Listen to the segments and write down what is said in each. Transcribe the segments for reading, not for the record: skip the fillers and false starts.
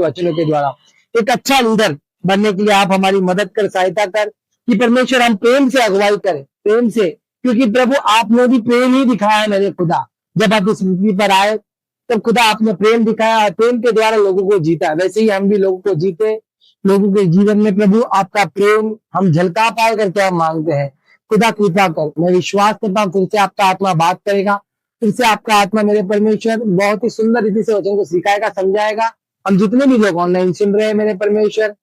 आपके वचनों के द्वारा। एक अच्छा लीडर बनने के लिए आप हमारी मदद कर, सहायता कर कि परमेश्वर हम प्रेम से अगुवाई करें, प्रेम से, क्योंकि प्रभु आपने भी प्रेम ही दिखाया है मेरे खुदा। जब आप इस पृथ्वी पर आए तब खुदा आपने प्रेम दिखाया और प्रेम के द्वारा लोगों को जीता। वैसे ही हम भी लोगों को जीते, लोगों के जीवन में प्रभु आपका प्रेम हम झलका पाए करके हम मांगते हैं। खुदा कृपा कर, मैं विश्वास करता हूँ फिर से आपका आत्मा बात करेगा, फिर से आपका आत्मा मेरे परमेश्वर बहुत ही सुंदर रीति से वचन को सिखाएगा, समझाएगा। हम जितने भी लोग ऑनलाइन सुन रहे हैं मेरे परमेश्वर,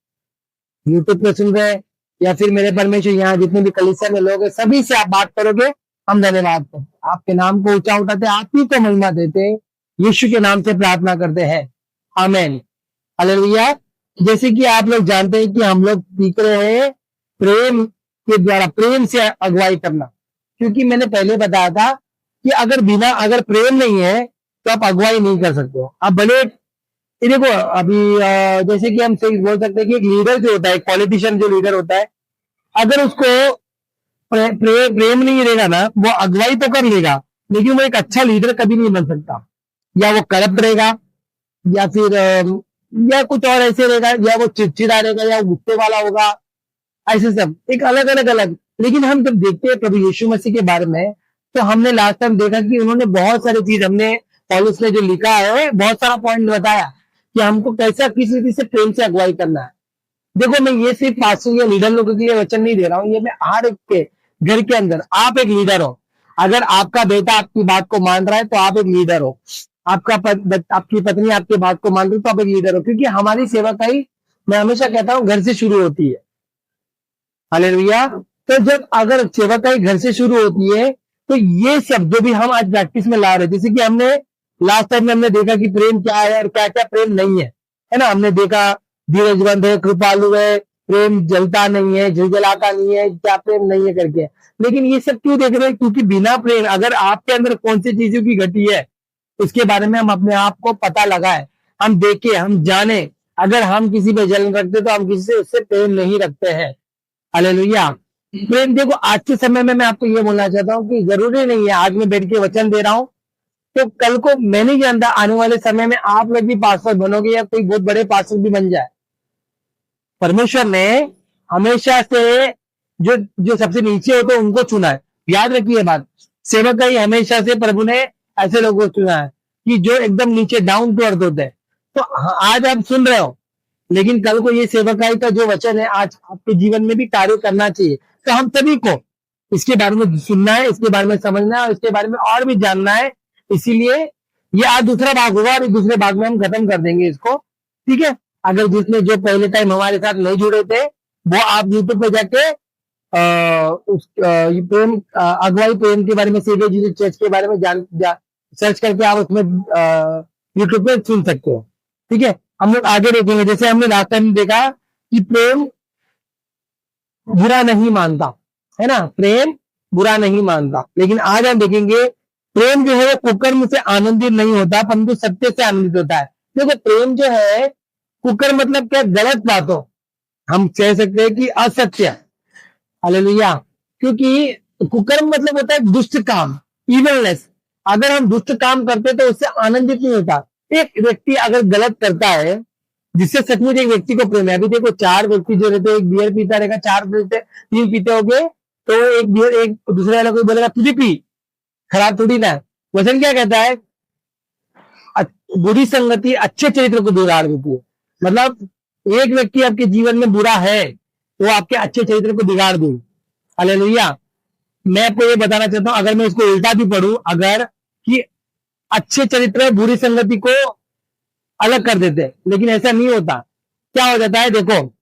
यूट्यूब पे सुन रहे हैं, या फिर मेरे परमेश्वर यहाँ जितने भी कलीसिया में लोग हैं, सभी से आप बात करोगे। हम धन्यवाद करते, आपके नाम को ऊंचा उठाते, आप ही को महिमा देते, यीशु के नाम से प्रार्थना करते हैं, आमीन, हालेलुया। जैसे कि आप लोग जानते हैं कि हम लोग सीख रहे हैं प्रेम के द्वारा, प्रेम से अगुवाई करना, क्योंकि मैंने पहले बताया था कि अगर प्रेम नहीं है तो आप अगुवाई नहीं कर सकते हो। आप भले ये देखो, अभी जैसे कि हम सही बोल सकते हैं कि एक लीडर जो होता है, एक पॉलिटिशियन जो लीडर होता है, अगर उसको प्रेम नहीं रहेगा ना, वो अगुवाई तो कर लेगा लेकिन वो एक अच्छा लीडर कभी नहीं बन सकता। या वो करप्ट रहेगा, या फिर या कुछ और ऐसे रहेगा, या वो चिड़चिड़ा रहेगा, या गुस्से वाला होगा, ऐसे सब एक अलग। लेकिन हम जब देखते हैं प्रभु यीशु मसीह के बारे में, तो हमने लास्ट टाइम देखा कि उन्होंने बहुत सारी चीज, हमने पौलुस ने जो लिखा है बहुत सारा पॉइंट बताया कि हमको कैसा किस रीति से प्रेम से अगुवाई करना है। देखो, मैं ये सिर्फ पास्टर या लीडर लोगों के लिए वचन नहीं दे रहा हूँ, ये मैं हर एक के घर के अंदर, आप एक लीडर हो। अगर आपका बेटा आपकी बात को मान रहा है तो आप एक लीडर हो, आपकी पत्नी आपकी बात को मान रही है तो आप एक लीडर हो, क्योंकि हमारी सेवकाई, मैं हमेशा कहता हूँ, घर से शुरू होती है, हालेलुया। तो जब अगर सेवकाई घर से शुरू होती है तो ये सब जो भी हम आज प्रैक्टिस में ला रहे हैं, जैसे कि हमने लास्ट टाइम में हमने देखा कि प्रेम क्या है और क्या क्या प्रेम नहीं है ना। हमने देखा धीरजवंत है, कृपालु है, प्रेम जलता नहीं है, झुलझलाता नहीं है, क्या प्रेम नहीं है करके। लेकिन ये सब क्यों देख रहे हैं? क्योंकि बिना प्रेम, अगर आपके अंदर कौन सी चीजों की घटी है उसके बारे में हम अपने आप को पता लगाए, हम देखे, हम जाने। अगर हम किसी पे जलन रखते तो हम किसी से उससे प्रेम नहीं रखते हैं, हालेलुया। प्रेम, देखो आज के समय में मैं आपको ये बोलना चाहता हूँ कि जरूरी नहीं है आज मैं बैठ के वचन दे रहा हूँ तो कल को मैं नहीं जानता आने वाले समय में आप लोग भी पास्टर बनोगे या कोई बहुत बड़े पास्टर भी बन जाए। परमेश्वर ने हमेशा से जो सबसे नीचे होते हैं उनको चुना है। याद रखिए बात, सेवक ही हमेशा से प्रभु ने ऐसे लोगों को चुना है कि जो एकदम नीचे डाउन टू अर्थ होते हैं। तो आज आप सुन रहे हो, लेकिन कल को ये सेवकाई का जो वचन है आज आपके जीवन में भी कार्य करना चाहिए। तो हम सभी को इसके बारे में सुनना है, इसके बारे में समझना है और इसके बारे में और भी जानना है। इसीलिए ये आज दूसरा भाग होगा और दूसरे भाग में हम खत्म कर देंगे इसको, ठीक है। अगर जिसने जो पहले टाइम हमारे साथ नहीं जुड़े थे वो आप यूट्यूब पे जाके प्रेम अगुवाई प्रेम के बारे में, सेवियर जीसस चर्च के बारे में सर्च करके आप उसमें यूट्यूब पे सुन सकते हो, ठीक है। हम लोग आगे देखेंगे, जैसे हमने लास्ट टाइम देखा कि प्रेम बुरा नहीं मानता, है ना, प्रेम बुरा नहीं मानता। लेकिन आज हम देखेंगे प्रेम जो है वो कुकर्म से आनंदित नहीं होता परंतु सत्य से आनंदित होता है। देखो, प्रेम जो है, कुकर्म मतलब क्या, गलत बातों, हम कह सकते हैं कि असत्य, हालेलुया। क्योंकि कुकर्म मतलब होता है दुष्ट काम, इवलनेस। अगर हम दुष्ट काम करते तो उससे आनंदित नहीं होता। एक व्यक्ति अगर गलत करता है जिससे सचमुच एक व्यक्ति को प्रेम है, अभी देखो 4 व्यक्ति जो रहते हैं, एक बियर पीता रहेगा, 4 पीते, 3 पीते हो गए तो एक बियर, एक दूसरे वाला कोई बोलेगा तुझे पी, खराब थोड़ी ना। वचन क्या कहता है? बुरी संगति अच्छे चरित्र को बिगाड़ देती है। मतलब एक व्यक्ति आपके जीवन में बुरा है वो आपके अच्छे चरित्र को बिगाड़ दे, हालेलुया। मैं आपको ये बताना चाहता हूं, अगर मैं इसको उल्टा भी पढ़ूं, अगर कि अच्छे चरित्र बुरी संगति को अलग कर देते, लेकिन ऐसा नहीं होता। क्या हो जाता है, देखो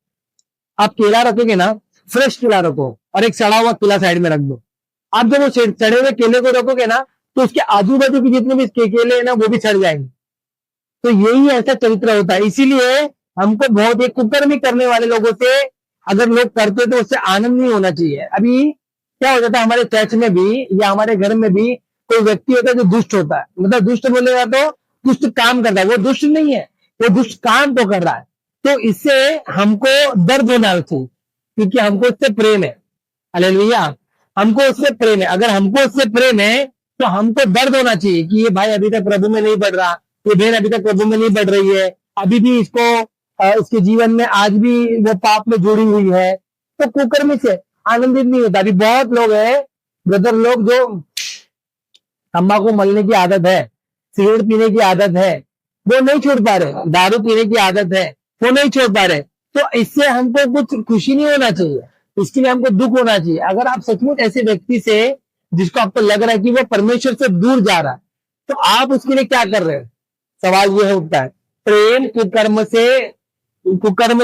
आप केला रखोगे ना, फ्रेश केला रखो और एक सड़ा हुआ केला साइड में रख दो। आप जब वो सड़े हुए केले को रखोगे ना तो उसके आजू बाजू के जितने भी केले हैं ना वो भी सड़ जाएंगे। तो यही ऐसा चरित्र होता है। इसीलिए हमको बहुत एक कुकर्मी करने वाले लोगों से अगर लोग करते तो उससे आनंद नहीं होना चाहिए। अभी क्या हो जाता है, हमारे चर्च में भी या हमारे घर में भी कोई व्यक्ति होता है जो दुष्ट होता है, मतलब दुष्ट बोलेगा तो दुष्ट काम करता है, वो दुष्ट नहीं है, वो दुष्ट काम तो कर रहा है। तो इससे हमको दर्द होना चाहिए क्योंकि हमको उससे प्रेम है, हालेलुया। हमको उससे प्रेम है। अगर हमको उससे प्रेम है तो हमको दर्द होना चाहिए कि ये भाई अभी तक प्रभु में नहीं बढ़ रहा, ये बहन अभी तक प्रभु में नहीं बढ़ रही है, अभी भी इसके जीवन में आज भी वो पाप में जुड़ी हुई है, तो कुकर्म से आनंदित नहीं होता। अभी बहुत लोग हैं ब्रदर लोग जो तंबाकू मलने की आदत है, सिगरेट पीने की आदत है, वो नहीं छोड़ पा रहे, दारू पीने की आदत है, वो नहीं छोड़ पा रहे। तो इससे हमको कुछ खुशी नहीं होना चाहिए, इसके लिए हमको दुख होना चाहिए। अगर आप सचमुच ऐसे व्यक्ति से जिसको आपको लग रहा है कि वो परमेश्वर से दूर जा रहा है, तो आप उसके लिए क्या कर रहे हैं? सवाल ये उठता है। प्रेम कुकर्म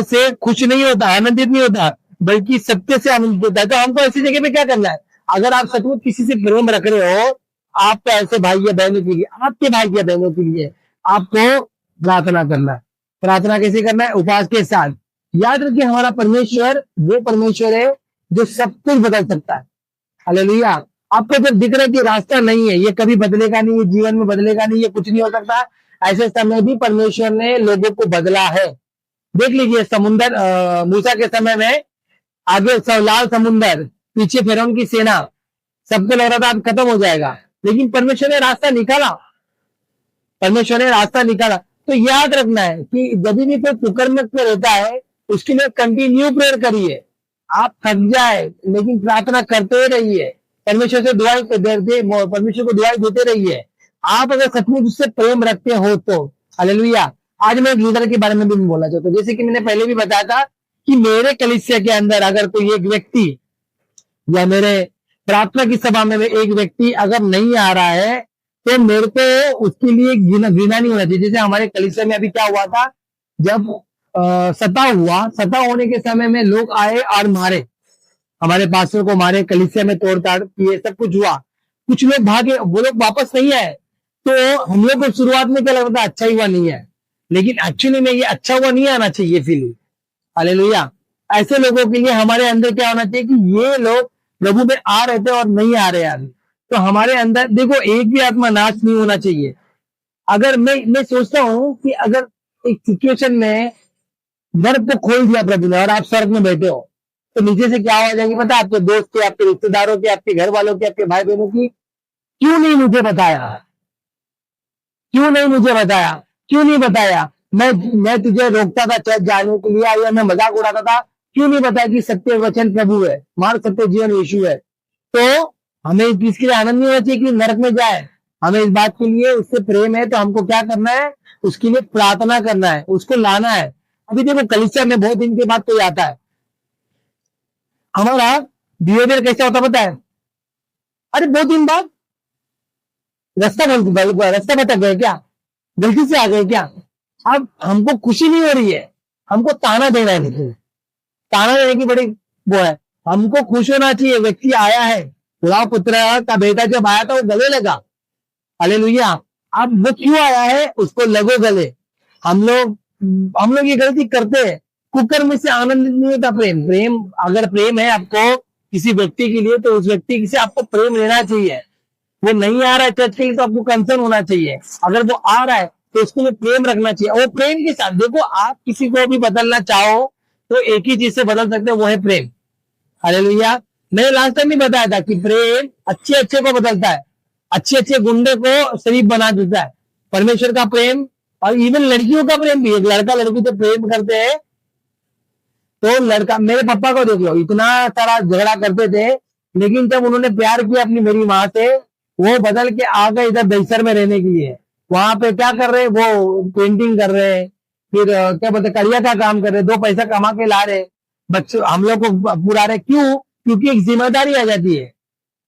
से खुश नहीं होता, आनंदित नहीं होता, बल्कि सत्य से आनंदित होता है। तो हमको ऐसी जगह पे क्या करना है? अगर आप सचमुच किसी से प्रेम रख रहे हो, आपको ऐसे भाई या बहनों के लिए, आपके भाई या बहनों के लिए आपको प्रार्थना करना है। प्रार्थना कैसे करना है? उपवास के साथ। याद रखिए, हमारा परमेश्वर वो परमेश्वर है जो सब कुछ बदल सकता है। हालेलुया। आपको जब दिख रहा है कि रास्ता नहीं है, ये कभी बदलेगा नहीं, ये जीवन में बदलेगा नहीं, ये कुछ नहीं हो सकता, ऐसे समय भी परमेश्वर ने लोगों को बदला है। देख लीजिए, समुंदर मूसा के समय में आगे लाल समुंदर, पीछे फिरौन की सेना, सबको लग रहा था अब खत्म हो जाएगा, लेकिन परमेश्वर ने रास्ता निकाला। परमेश्वर ने रास्ता निकाला। तो याद रखना है कि जब भी कोई कुकर्म में रहता है, उसके लिए कंटिन्यू प्रेयर करिए। आप थक जाए लेकिन प्रार्थना करते रहिए, परमेश्वर से दुआएं परमेश्वर को दुआएं देते रहिए। आप अगर सचमुच उससे प्रेम रखते हो तो। हालेलुया। आज मैं एक लीडर के बारे में भी बोलना चाहता हूँ। जैसे कि मैंने पहले भी बताया था कि मेरे कलीसिया के अंदर अगर कोई एक व्यक्ति या मेरे प्रार्थना की सभा में एक व्यक्ति अगर नहीं आ रहा है, तो मेरे को उसके लिए घृणा नहीं होना चाहिए। जैसे हमारे कलीसिया में अभी क्या हुआ था, जब सता होने के समय में लोग आए और मारे, हमारे पास्टर को मारे, कलीसिया में तोड़ताड़ किए, सब कुछ हुआ। कुछ लोग भागे, वो लोग वापस नहीं आए। तो हम लोग को शुरुआत में क्या लगता था, अच्छा हुआ नहीं है, लेकिन एक्चुअली में ये अच्छा हुआ नहीं आना चाहिए फीलिंग। हालेलुया। ऐसे लोगों के लिए हमारे अंदर क्या होना चाहिए कि ये लोग प्रभु में आ रहे थे और नहीं आ रहे आज। तो हमारे अंदर देखो, एक भी आत्मा नाश नहीं होना चाहिए। अगर मैं सोचता हूँ कि अगर एक सिचुएशन में नर्क को खोल दिया प्रभु ने और आप स्वर्ग में बैठे हो, तो नीचे से क्या आवाज आएगी पता? आपके दोस्त के, आपके रिश्तेदारों के, आपके घर वालों के, आपके भाई बहनों की, क्यों नहीं मुझे बताया, क्यों नहीं मुझे बताया, क्यों नहीं बताया? मैं तुझे रोकता था चर्च जाने के लिए, या मैं मजाक उड़ाता था, क्यों नहीं बताया कि सत्य वचन प्रभु है, मार्ग सत्य जीवन यीशु है? तो हमें इस चीज के लिए आनंद नहीं होना चाहिए कि नरक में जाए। हमें इस बात के लिए उससे प्रेम है, तो हमको क्या करना है? उसके लिए प्रार्थना करना है, उसको लाना है। अभी देखो, कलीसिया में बहुत दिन के बाद कोई आता है, हमारा बिहेवियर कैसा होता पता है? अरे बहुत दिन बाद रास्ता भटक गए क्या, गलती से आ गए क्या? अब हमको खुशी नहीं हो रही है, हमको ताना देना है, लेकिन ताना देने की बड़ी वो है। हमको खुश होना चाहिए, व्यक्ति आया है, खुदा पुत्र का बेटा जब आया था वो गले लगा। हालेलुया। अब वो क्यों आया है, उसको लगो गले। हम लोग ये गलती करते हैं, कुकर्म से आनंदित नहीं होता। प्रेम अगर प्रेम है आपको किसी व्यक्ति के लिए, तो उस व्यक्ति से आपको प्रेम लेना चाहिए। वो नहीं आ रहा है चर्च के लिए, तो आपको कंसर्न होना चाहिए। अगर वो आ रहा है तो उसको भी प्रेम रखना चाहिए, और प्रेम के साथ देखो, आप किसी को भी बदलना चाहो तो एक ही चीज से बदल सकते हो, वो है प्रेम। हालेलुया। मैंने लास्ट टाइम भी बताया था कि प्रेम अच्छे को बदलता है, अच्छे गुंडे को शरीफ बना देता है। परमेश्वर का प्रेम, और इवन लड़कियों का प्रेम भी, एक लड़का लड़की से प्रेम करते हैं तो लड़का, मेरे पापा को देख लो, इतना सारा झगड़ा करते थे, लेकिन जब उन्होंने प्यार किया अपनी मेरी माँ से, वो बदल के आ गए इधर दहीसर में रहने के लिए। वहां पे क्या कर रहे, वो पेंटिंग कर रहे, फिर क्या बोलते कड़िया का काम कर रहे, 2 पैसा कमा के ला रहे, बच्चों हम लोग को बुला रहे। क्यों? क्योंकि एक जिम्मेदारी आ जाती है।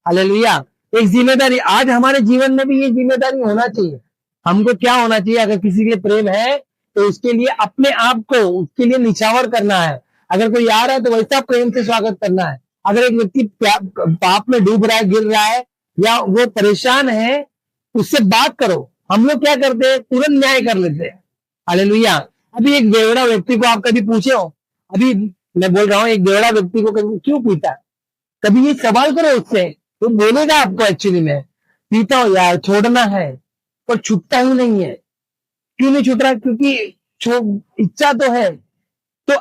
हालेलुया। एक जिम्मेदारी, आज हमारे जीवन में भी ये जिम्मेदारी होना चाहिए। हमको क्या होना चाहिए? अगर किसी के लिए प्रेम है तो उसके लिए अपने आप को उसके लिए निछावर करना है। अगर कोई आ रहा है तो वैसा प्रेम से स्वागत करना है। अगर एक व्यक्ति पाप में डूब रहा है, गिर रहा है, या वो परेशान है, उससे बात करो। हम लोग क्या करते हैं? तुरंत न्याय कर लेते हैं। हालेलुया। अभी एक बेवड़ा व्यक्ति को आप कभी पूछे हो? अभी मैं बोल रहा हूँ, एक बेवड़ा व्यक्ति को कभी क्यों पीता है? कभी ये सवाल करो उससे, तो बोलेगा आपको एक्चुअली में पीता हूं यार, छोड़ना है, पर छूटता ही नहीं है। क्यों नहीं छूट रहा? क्योंकि इच्छा तो है। तो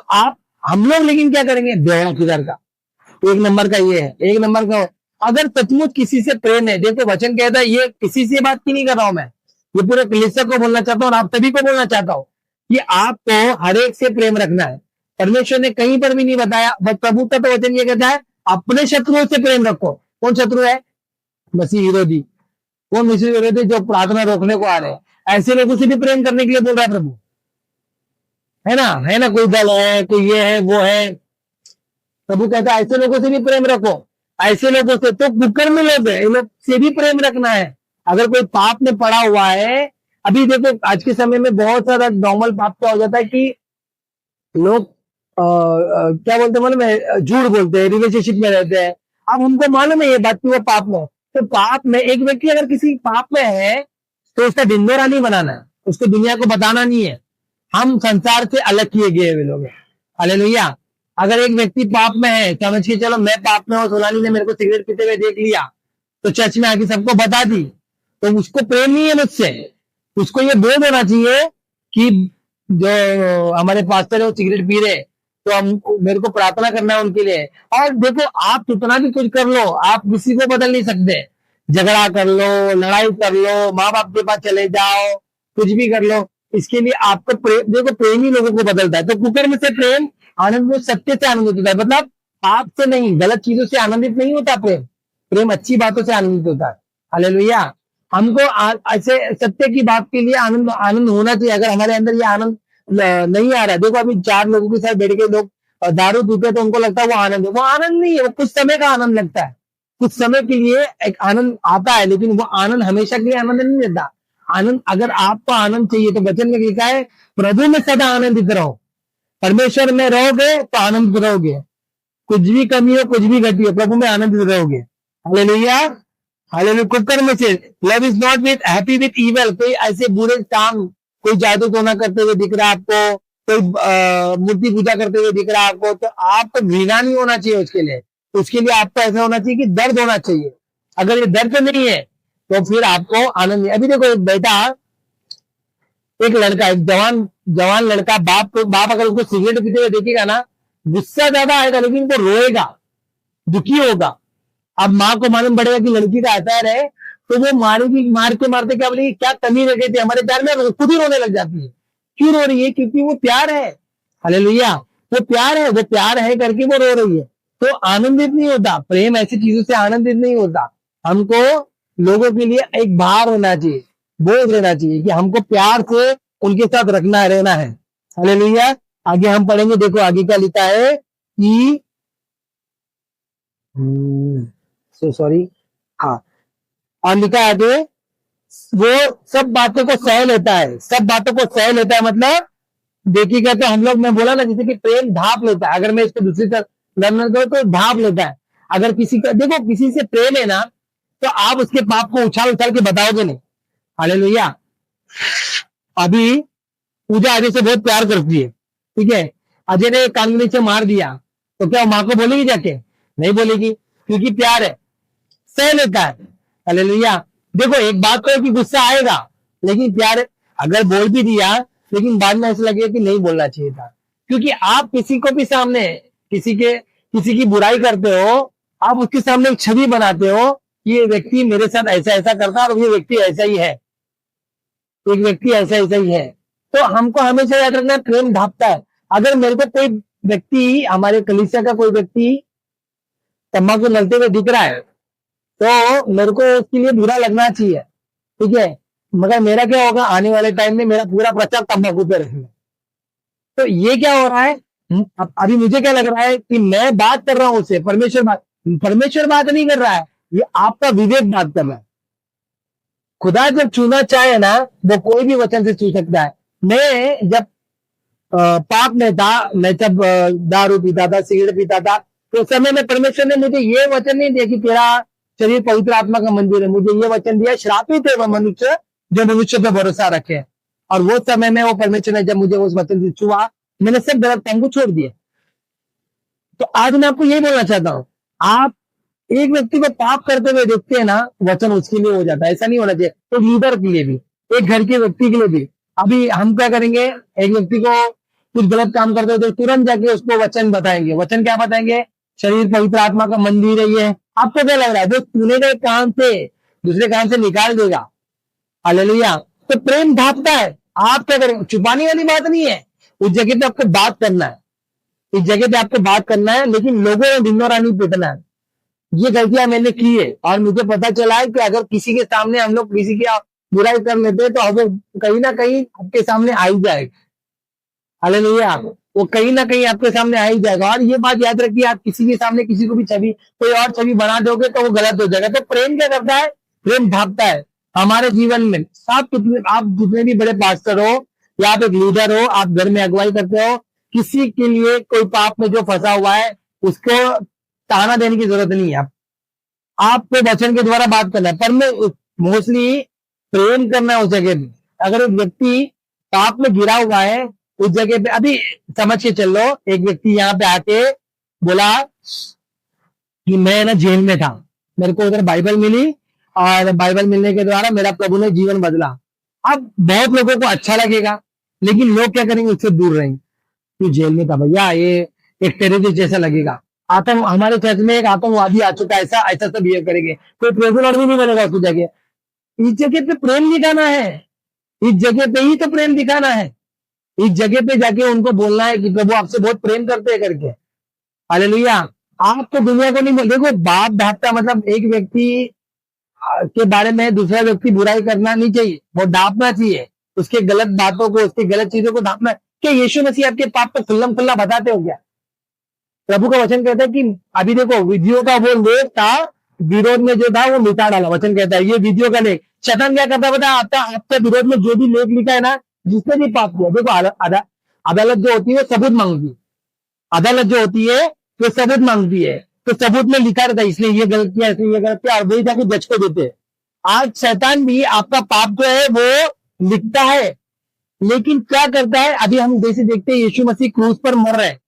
हम लोग लेकिन क्या करेंगे? बेवड़ा किधर का, एक नंबर का ये है, एक नंबर का। अगर सचमुच किसी से प्रेम है, देखो वचन कहता है, ये किसी से बात की नहीं कर रहा हूं मैं, ये पूरे कलीसिया को बोलना चाहता हूँ और आप सभी को बोलना चाहता हूँ कि आपको हर एक से प्रेम रखना है। परमेश्वर ने कहीं पर भी नहीं बताया, बट प्रभु का तो वचन ये कहता है अपने शत्रुओं से प्रेम रखो। कौन शत्रु है? मसीह विरोधी। कौन मसीह विरोधी? जो प्रार्थना रोकने को आ रहे हैं, ऐसे लोगों से भी प्रेम करने के लिए बोल रहा है प्रभु, है ना। कोई दल है, कोई ये है, वो है, प्रभु कहता है ऐसे लोगों से भी प्रेम रखो। ऐसे लोगों से तो कुकर्मी लोग है, इन लोग से भी प्रेम रखना है। अगर कोई पाप में पड़ा हुआ है, अभी देखो आज के समय में बहुत सारा नॉर्मल पाप क्या हो जाता है कि लोग क्या बोलते हैं मालूम है, झूठ बोलते हैं, रिलेशनशिप में रहते हैं। अब हमको मालूम है ये बात कि वो पाप में है। तो पाप में एक व्यक्ति अगर किसी पाप में है तो उसका ढिंडोरा नहीं बनाना है, उसको दुनिया को बताना नहीं है हम संसार से अलग किए गए हुए लोग हैं। हालेलुया। अगर एक व्यक्ति पाप में है, समझ के चलो मैं पाप में हूँ, सोनाली ने मेरे को सिगरेट पीते हुए देख लिया तो चर्च में आके सबको बता दी, तो उसको प्रेम नहीं है मुझसे। उसको ये बोल देना चाहिए कि जो हमारे पास्टर है वो सिगरेट पी रहे, तो हम मेरे को प्रार्थना करना है उनके लिए। और देखो आप कितना भी कुछ कर लो, आप किसी को बदल नहीं सकते। झगड़ा कर लो, लड़ाई कर लो, माँ बाप के पास चले जाओ, कुछ भी कर लो, इसके लिए आपको प्रेम, देखो प्रेम ही लोगों को बदलता है। तो कुकर्म से प्रेम, आनंद में सत्य से आनंदित होता है, मतलब पाप से नहीं, गलत चीजों से आनंदित नहीं होता प्रेम। प्रेम अच्छी बातों से आनंदित होता है। हालेलुया। हमको ऐसे सत्य की बात के लिए आनंद आनंद होना चाहिए। अगर हमारे अंदर ये आनंद नहीं आ रहा है, देखो अभी 4 लोगों के साथ बैठ के लोग दारू पीते तो उनको लगता है वो आनंद है। वो आनंद नहीं है, वो कुछ समय का आनंद लगता है, कुछ समय के लिए एक आनंद आता है, लेकिन वो आनंद हमेशा के लिए आनंद नहीं देता। आनंद, अगर आपको आनंद चाहिए तो वचन में लिखा है प्रभु में सदा आनंदित रहो। परमेश्वर में रहोगे तो आनंदित रहोगे, कुछ भी कमी हो, कुछ भी घटी हो, प्रभु में आनंदित रहोगे। हालेलुया। हालेलुया। कुकर में से love is not with happy with evil. कोई ऐसे बुरे काम, कोई जादू टोना करते हुए दिख रहा है आपको, कोई मूर्ति पूजा करते हुए दिख रहा है आपको, तो आपको घृणा नहीं होना चाहिए उसके लिए। उसके लिए आपको ऐसा होना चाहिए कि दर्द होना चाहिए। अगर ये दर्द नहीं है तो फिर आपको आनंद नहीं। अभी देखो एक बेटा, एक लड़का, एक जवान लड़का, बाप अगर उसको सिगरेट पीते हुए देखेगा ना, गुस्सा ज्यादा आएगा, लेकिन वो रोएगा, दुखी होगा। अब माँ को मालूम पड़ेगा कि लड़की का अफेयर है, तो वो मारेगी, मारते मारते क्या बोलेगी, क्या कमी रह गई थी हमारे प्यार में, खुद ही रोने लग जाती है। क्यों रो रही है? क्योंकि वो प्यार है। हालेलुया। वो प्यार है करके वो रो रही है। तो आनंदित नहीं होता प्रेम, ऐसी चीजों से आनंदित नहीं होता। हमको लोगों के लिए एक भार होना चाहिए, बोझ रहना चाहिए कि हमको प्यार से उनके साथ रखना है, रहना है। हालेलुया। आगे हम पढ़ेंगे, देखो आगे क्या लिखा है कि सॉरी, हाँ, और लिखा है आगे, वो सब बातों को सह लेता है। सब बातों को सह लेता है मतलब देखिएगा तो हम लोग, मैं बोला ना जैसे कि प्रेम ढाप लेता है। अगर मैं इसको दूसरी तरफ लर्नर करूँ तो ढाप लेता है। अगर किसी का, देखो किसी से प्रेम है ना, तो आप उसके पाप को उछाल उछाल के बताओगे नहीं। हालेलुया। अभी पूजा अजय से बहुत प्यार करती है, ठीक है, अजय ने कान के नीचे मार दिया तो क्या माँ को बोलेगी जाके? नहीं बोलेगी, क्योंकि प्यार है, सह लेता है। हालेलुया। देखो एक बात तो है कि गुस्सा आएगा, लेकिन प्यार है। अगर बोल भी दिया लेकिन बाद में ऐसा लगेगा कि नहीं बोलना चाहिए था, क्योंकि आप किसी को भी सामने किसी की बुराई करते हो, आप उसके सामने एक छवि बनाते हो कि ये व्यक्ति मेरे साथ ऐसा ऐसा करता है और ये व्यक्ति ऐसा ही है, एक व्यक्ति ऐसा ऐसा ही है। तो हमको हमेशा याद रखना है प्रेम ढापता है। अगर मेरे को कोई व्यक्ति, हमारे कलीसिया का कोई व्यक्ति तम्बाकू मलते हुए दिख रहा है तो मेरे को उसके लिए बुरा लगना चाहिए, ठीक है, मगर मेरा क्या होगा, आने वाले टाइम में मेरा पूरा प्रचार तम्बाकू पे रहेगा। तो ये क्या हो रहा है, अभी मुझे क्या लग रहा है कि मैं बात कर रहा हूं उससे, परमेश्वर बात नहीं कर रहा है, ये आपका विवेक बात कर रहा है। खुदा जब छूना चाहे ना, वो कोई भी वचन से छू सकता है। मैं जब पाप में था, मैं जब दारू पीता था, सिगरेट पीता था, तो उस समय में परमेश्वर ने मुझे ये वचन नहीं दिया कि तेरा शरीर पवित्र आत्मा का मंदिर है। मुझे ये वचन दिया, श्रापित है वह मनुष्य जो मनुष्य पर भरोसा रखे। और वो समय में वो परमेश्वर ने जब मुझे उस वचन से छुआ, मैंने सब गलत काम को छोड़ दिया। तो आज मैं आपको यही बोलना चाहता हूं, आप एक व्यक्ति को पाप करते हुए देखते हैं ना, वचन उसके लिए हो जाता है। ऐसा नहीं होना चाहिए, एक लीडर के लिए भी, एक घर के व्यक्ति के लिए भी। अभी हम क्या करेंगे, एक व्यक्ति को कुछ गलत काम करते हो तो तुरंत जाके उसको वचन बताएंगे। वचन क्या बताएंगे? शरीर पवित्र आत्मा का मंदिर है ये। आपको क्या लग रहा है, जो सुनेगा एक कान से दूसरे कान से निकाल देगा। हालेलुया। तो प्रेम ढापता है। आप क्या करेंगे? छुपाने वाली बात नहीं है, उस जगह पे आपको बात करना है, इस जगह पे आपको बात करना है, लेकिन लोगों ने दिन और रानी पीटना है। ये गलतियां मैंने की है और मुझे पता चला है कि अगर किसी के सामने हम लोग किसी की बुराई कर लेते हैं तो हमें कहीं ना कहीं आपके सामने आ ही जाएगा। हालेलुया, वो कहीं ना कहीं आपके सामने आ ही जाएगा। और ये बात याद रखिए, आप किसी के सामने किसी को भी छवि, कोई और छवि बना दोगे तो वो गलत हो जाएगा। तो प्रेम क्या करता है? प्रेम ढांपता है हमारे जीवन में। आप जितने भी बड़े पास्टर हो या आप एक लीडर हो, आप घर में अगुवाई करते हो, किसी के लिए कोई पाप में जो फंसा हुआ है उसको ताना देने की जरूरत नहीं है। आपको वचन के द्वारा बात करना है, पर मैं मोस्टली प्रेम करना है उस जगह पे। अगर एक व्यक्ति पाप में गिरा हुआ है उस जगह पे, अभी समझ के चलो, एक व्यक्ति यहाँ पे आके बोला कि मैं ना जेल में था, मेरे को उधर बाइबल मिली और बाइबल मिलने के द्वारा मेरा प्रभु ने जीवन बदला। अब बहुत लोगों को अच्छा लगेगा, लेकिन लोग क्या करेंगे? उससे दूर रहेंगे। तू जेल में था भैया, ये एक टेररिस्ट जैसा लगेगा। आतंक, हमारे चर्च में एक आतंकवादी आ चुका है, ऐसा ऐसा सब बिहेव करेंगे, कोई प्रेसिडेंट भी नहीं बनेगा उस जगह। इस जगह पे प्रेम दिखाना है, इस जगह पे ही तो प्रेम दिखाना है। इस जगह पे जाके उनको बोलना है कि प्रभु आपसे बहुत प्रेम करते हैं करके। हालेलुया। आप तो दुनिया को नहीं देखो, बाप ढांपता मतलब एक व्यक्ति के बारे में दूसरा व्यक्ति बुराई करना नहीं चाहिए, वो ढांपना चाहिए। उसके गलत बातों को, उसकी गलत चीजों को ढांपना। क्या यीशु मसीह आपके पाप को खुल्लम खुल्ला बताते हो क्या? प्रभु का वचन कहता है कि अभी देखो, विधियों का वो लेख था, विरोध में जो था वो मिटा डाला। वचन कहता है ये विधियों का लेख। शैतान क्या करता है बता? आपके विरोध में जो भी लेख लिखा है ना, जिसने भी पाप किया, देखो अदालत जो होती है वो सबूत मांगती है। अदालत जो होती है वो सबूत मांगती है, तो सबूत में लिखा रहता है इसने ये गलत किया, इसने ये गलत किया, और वही जाके जज को देते हैं। आज शैतान भी आपका पाप जो है वो लिखता है, लेकिन क्या करता है? अभी हम जैसे देखते हैं यीशु मसीह क्रूस पर मर रहे हैं,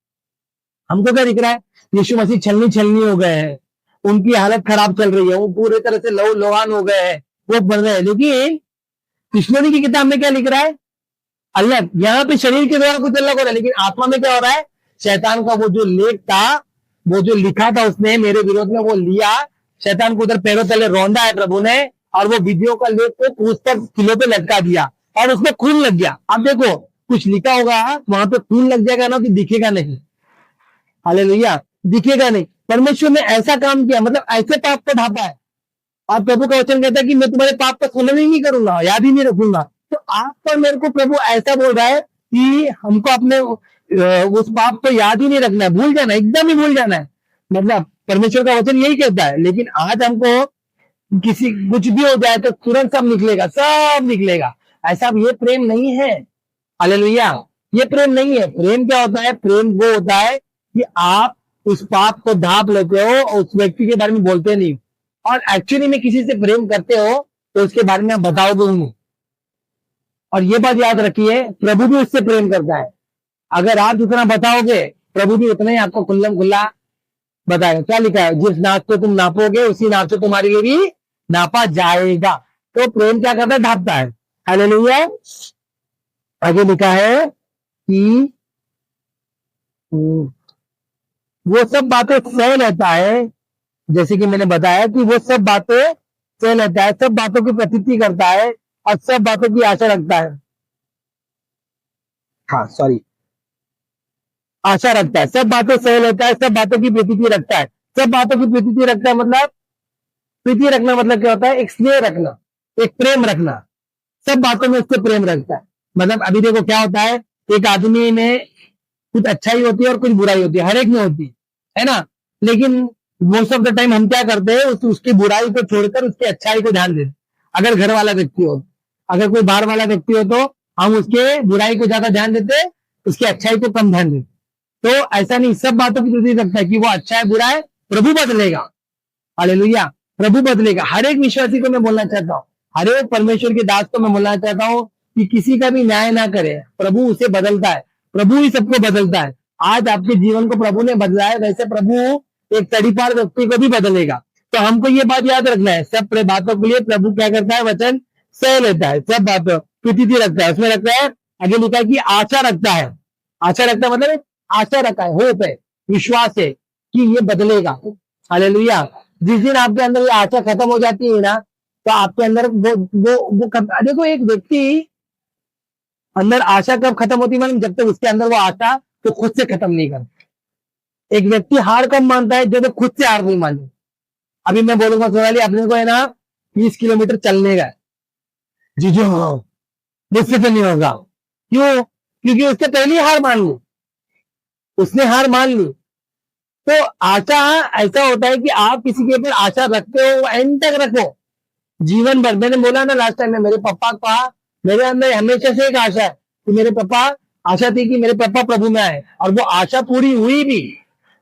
हमको क्या दिख रहा है? यीशु मसीह छलनी छलनी हो गए हैं, उनकी हालत खराब चल रही है, वो पूरे तरह से लहू लुहान हो गए हैं, वो मर रहे हैं। लेकिन कृष्णों की किताब में क्या लिख रहा है? अलग, यहाँ पे शरीर के द्वारा कुछ अलग हो रहा है, लेकिन आत्मा में क्या हो रहा है? शैतान का वो जो लेख था, वो जो लिखा था उसने मेरे विरोध में, वो लिया, शैतान को उधर पैरों तले रौंदा है प्रभु ने, और वो विधियों का लेख को क्रूस पर किलो पे लटका दिया और उसमें खून लग गया। अब देखो, कुछ लिखा होगा वहां पे खून लग जाएगा ना, तो दिखेगा नहीं। हालेलुया, दिखेगा नहीं। परमेश्वर ने ऐसा काम किया, मतलब ऐसे पाप को ढांपा है। और प्रभु का वचन कहता है कि मैं तुम्हारे पाप को स्मरण ही नहीं करूंगा, याद ही नहीं रखूंगा। तो आप पर मेरे को प्रभु ऐसा बोल रहा है कि हमको अपने उस पाप को याद ही नहीं रखना है, भूल जाना है, एकदम ही भूल जाना है। मतलब परमेश्वर का वचन यही कहता है। लेकिन आज हमको किसी कुछ भी हो जाए तो तुरंत सब निकलेगा, सब निकलेगा। ऐसा ये प्रेम नहीं है। हालेलुया, ये प्रेम नहीं है। प्रेम क्या होता है? प्रेम वो होता है कि आप उस पाप को ढांप लेते हो और उस व्यक्ति के बारे में बोलते नहीं, और एक्चुअली में किसी से प्रेम करते हो तो उसके बारे में आप बताओगे नहीं। और ये बात याद रखिए, प्रभु भी उससे प्रेम करता है। अगर आप जितना बताओगे, प्रभु भी उतना ही आपको खुल्लम खुल्ला बताएगा। क्या लिखा है? जिस नाप से तुम नापोगे उसी नाप से तुम्हारे लिए भी नापा जाएगा। तो प्रेम क्या करता है? ढांपता है। हालेलुया। आगे लिखा है कि वो सब बातें सह लेता है, जैसे कि मैंने बताया कि वो सब बातें सह लेता है, सब बातों की प्रतीति करता है और सब बातों की आशा रखता है। हाँ सॉरी, आशा रखता है। सब बातें सह लेता है, सब बातों की प्रतीति रखता है। सब बातों की प्रतीति रखता है मतलब, प्रीति रखना मतलब क्या होता है? एक स्नेह रखना, एक प्रेम रखना। सब बातों में उससे प्रेम रखता है। मतलब अभी देखो क्या होता है, एक आदमी में कुछ अच्छाई होती है और कुछ बुराई होती है, हर एक में होती है ना। लेकिन मोस्ट ऑफ द टाइम हम क्या करते हैं? उसकी बुराई को छोड़कर उसकी अच्छाई को ध्यान देते। अगर घर वाला व्यक्ति हो, अगर कोई बाहर वाला व्यक्ति हो, तो हम उसके बुराई को ज्यादा ध्यान देते, उसकी अच्छाई को कम ध्यान देते। तो ऐसा नहीं, सब बातों की प्रति रखता है कि वो अच्छा है बुरा है, प्रभु बदलेगा। हालेलुया, प्रभु बदलेगा। हर एक विश्वासी को मैं बोलना चाहता हूँ, हर एक परमेश्वर के दास को मैं बोलना चाहता हूँ कि किसी का भी न्याय ना करे, प्रभु उसे बदलता है, प्रभु ही सबको बदलता है। आज आपके जीवन को प्रभु ने बदला है, वैसे प्रभु एक तड़ीपार व्यक्ति को भी बदलेगा। तो हमको ये बात याद रखना है, सब बातों के लिए प्रभु क्या करता है? वचन सह लेता है, सब बातों प्रतीति रखता है। उसमें रखता है, आगे लिखा है कि आशा रखता है। आशा रखता है मतलब आशा रखा है, होप है, विश्वास है कि ये बदलेगा। हालेलुया। जिस दिन आपके अंदर ये आशा खत्म हो जाती है ना, तो आपके अंदर वो देखो, एक व्यक्ति अंदर आशा कब खत्म होती है मैडम? जब तक उसके अंदर वो आशा तो खुद से खत्म नहीं करता। एक व्यक्ति हार कब मानता है? जब वो खुद से हार नहीं माने। अभी मैं बोलूंगा सोनाली अपने को है ना 20 किलोमीटर चलने का है। जी जी हाँ, मुझसे तो नहीं होगा। क्यों? क्योंकि उसने पहले ही हार मान ली, उसने हार मान ली। तो आशा ऐसा होता है कि आप किसी के ऊपर आशा रखते हो, एंड तक रखो, जीवन भर। मैंने बोला ना लास्ट टाइम में, मेरे पापा का मेरे अंदर हमेशा से एक आशा है कि मेरे पापा, आशा थी कि मेरे पापा प्रभु में आए, और वो आशा पूरी हुई भी।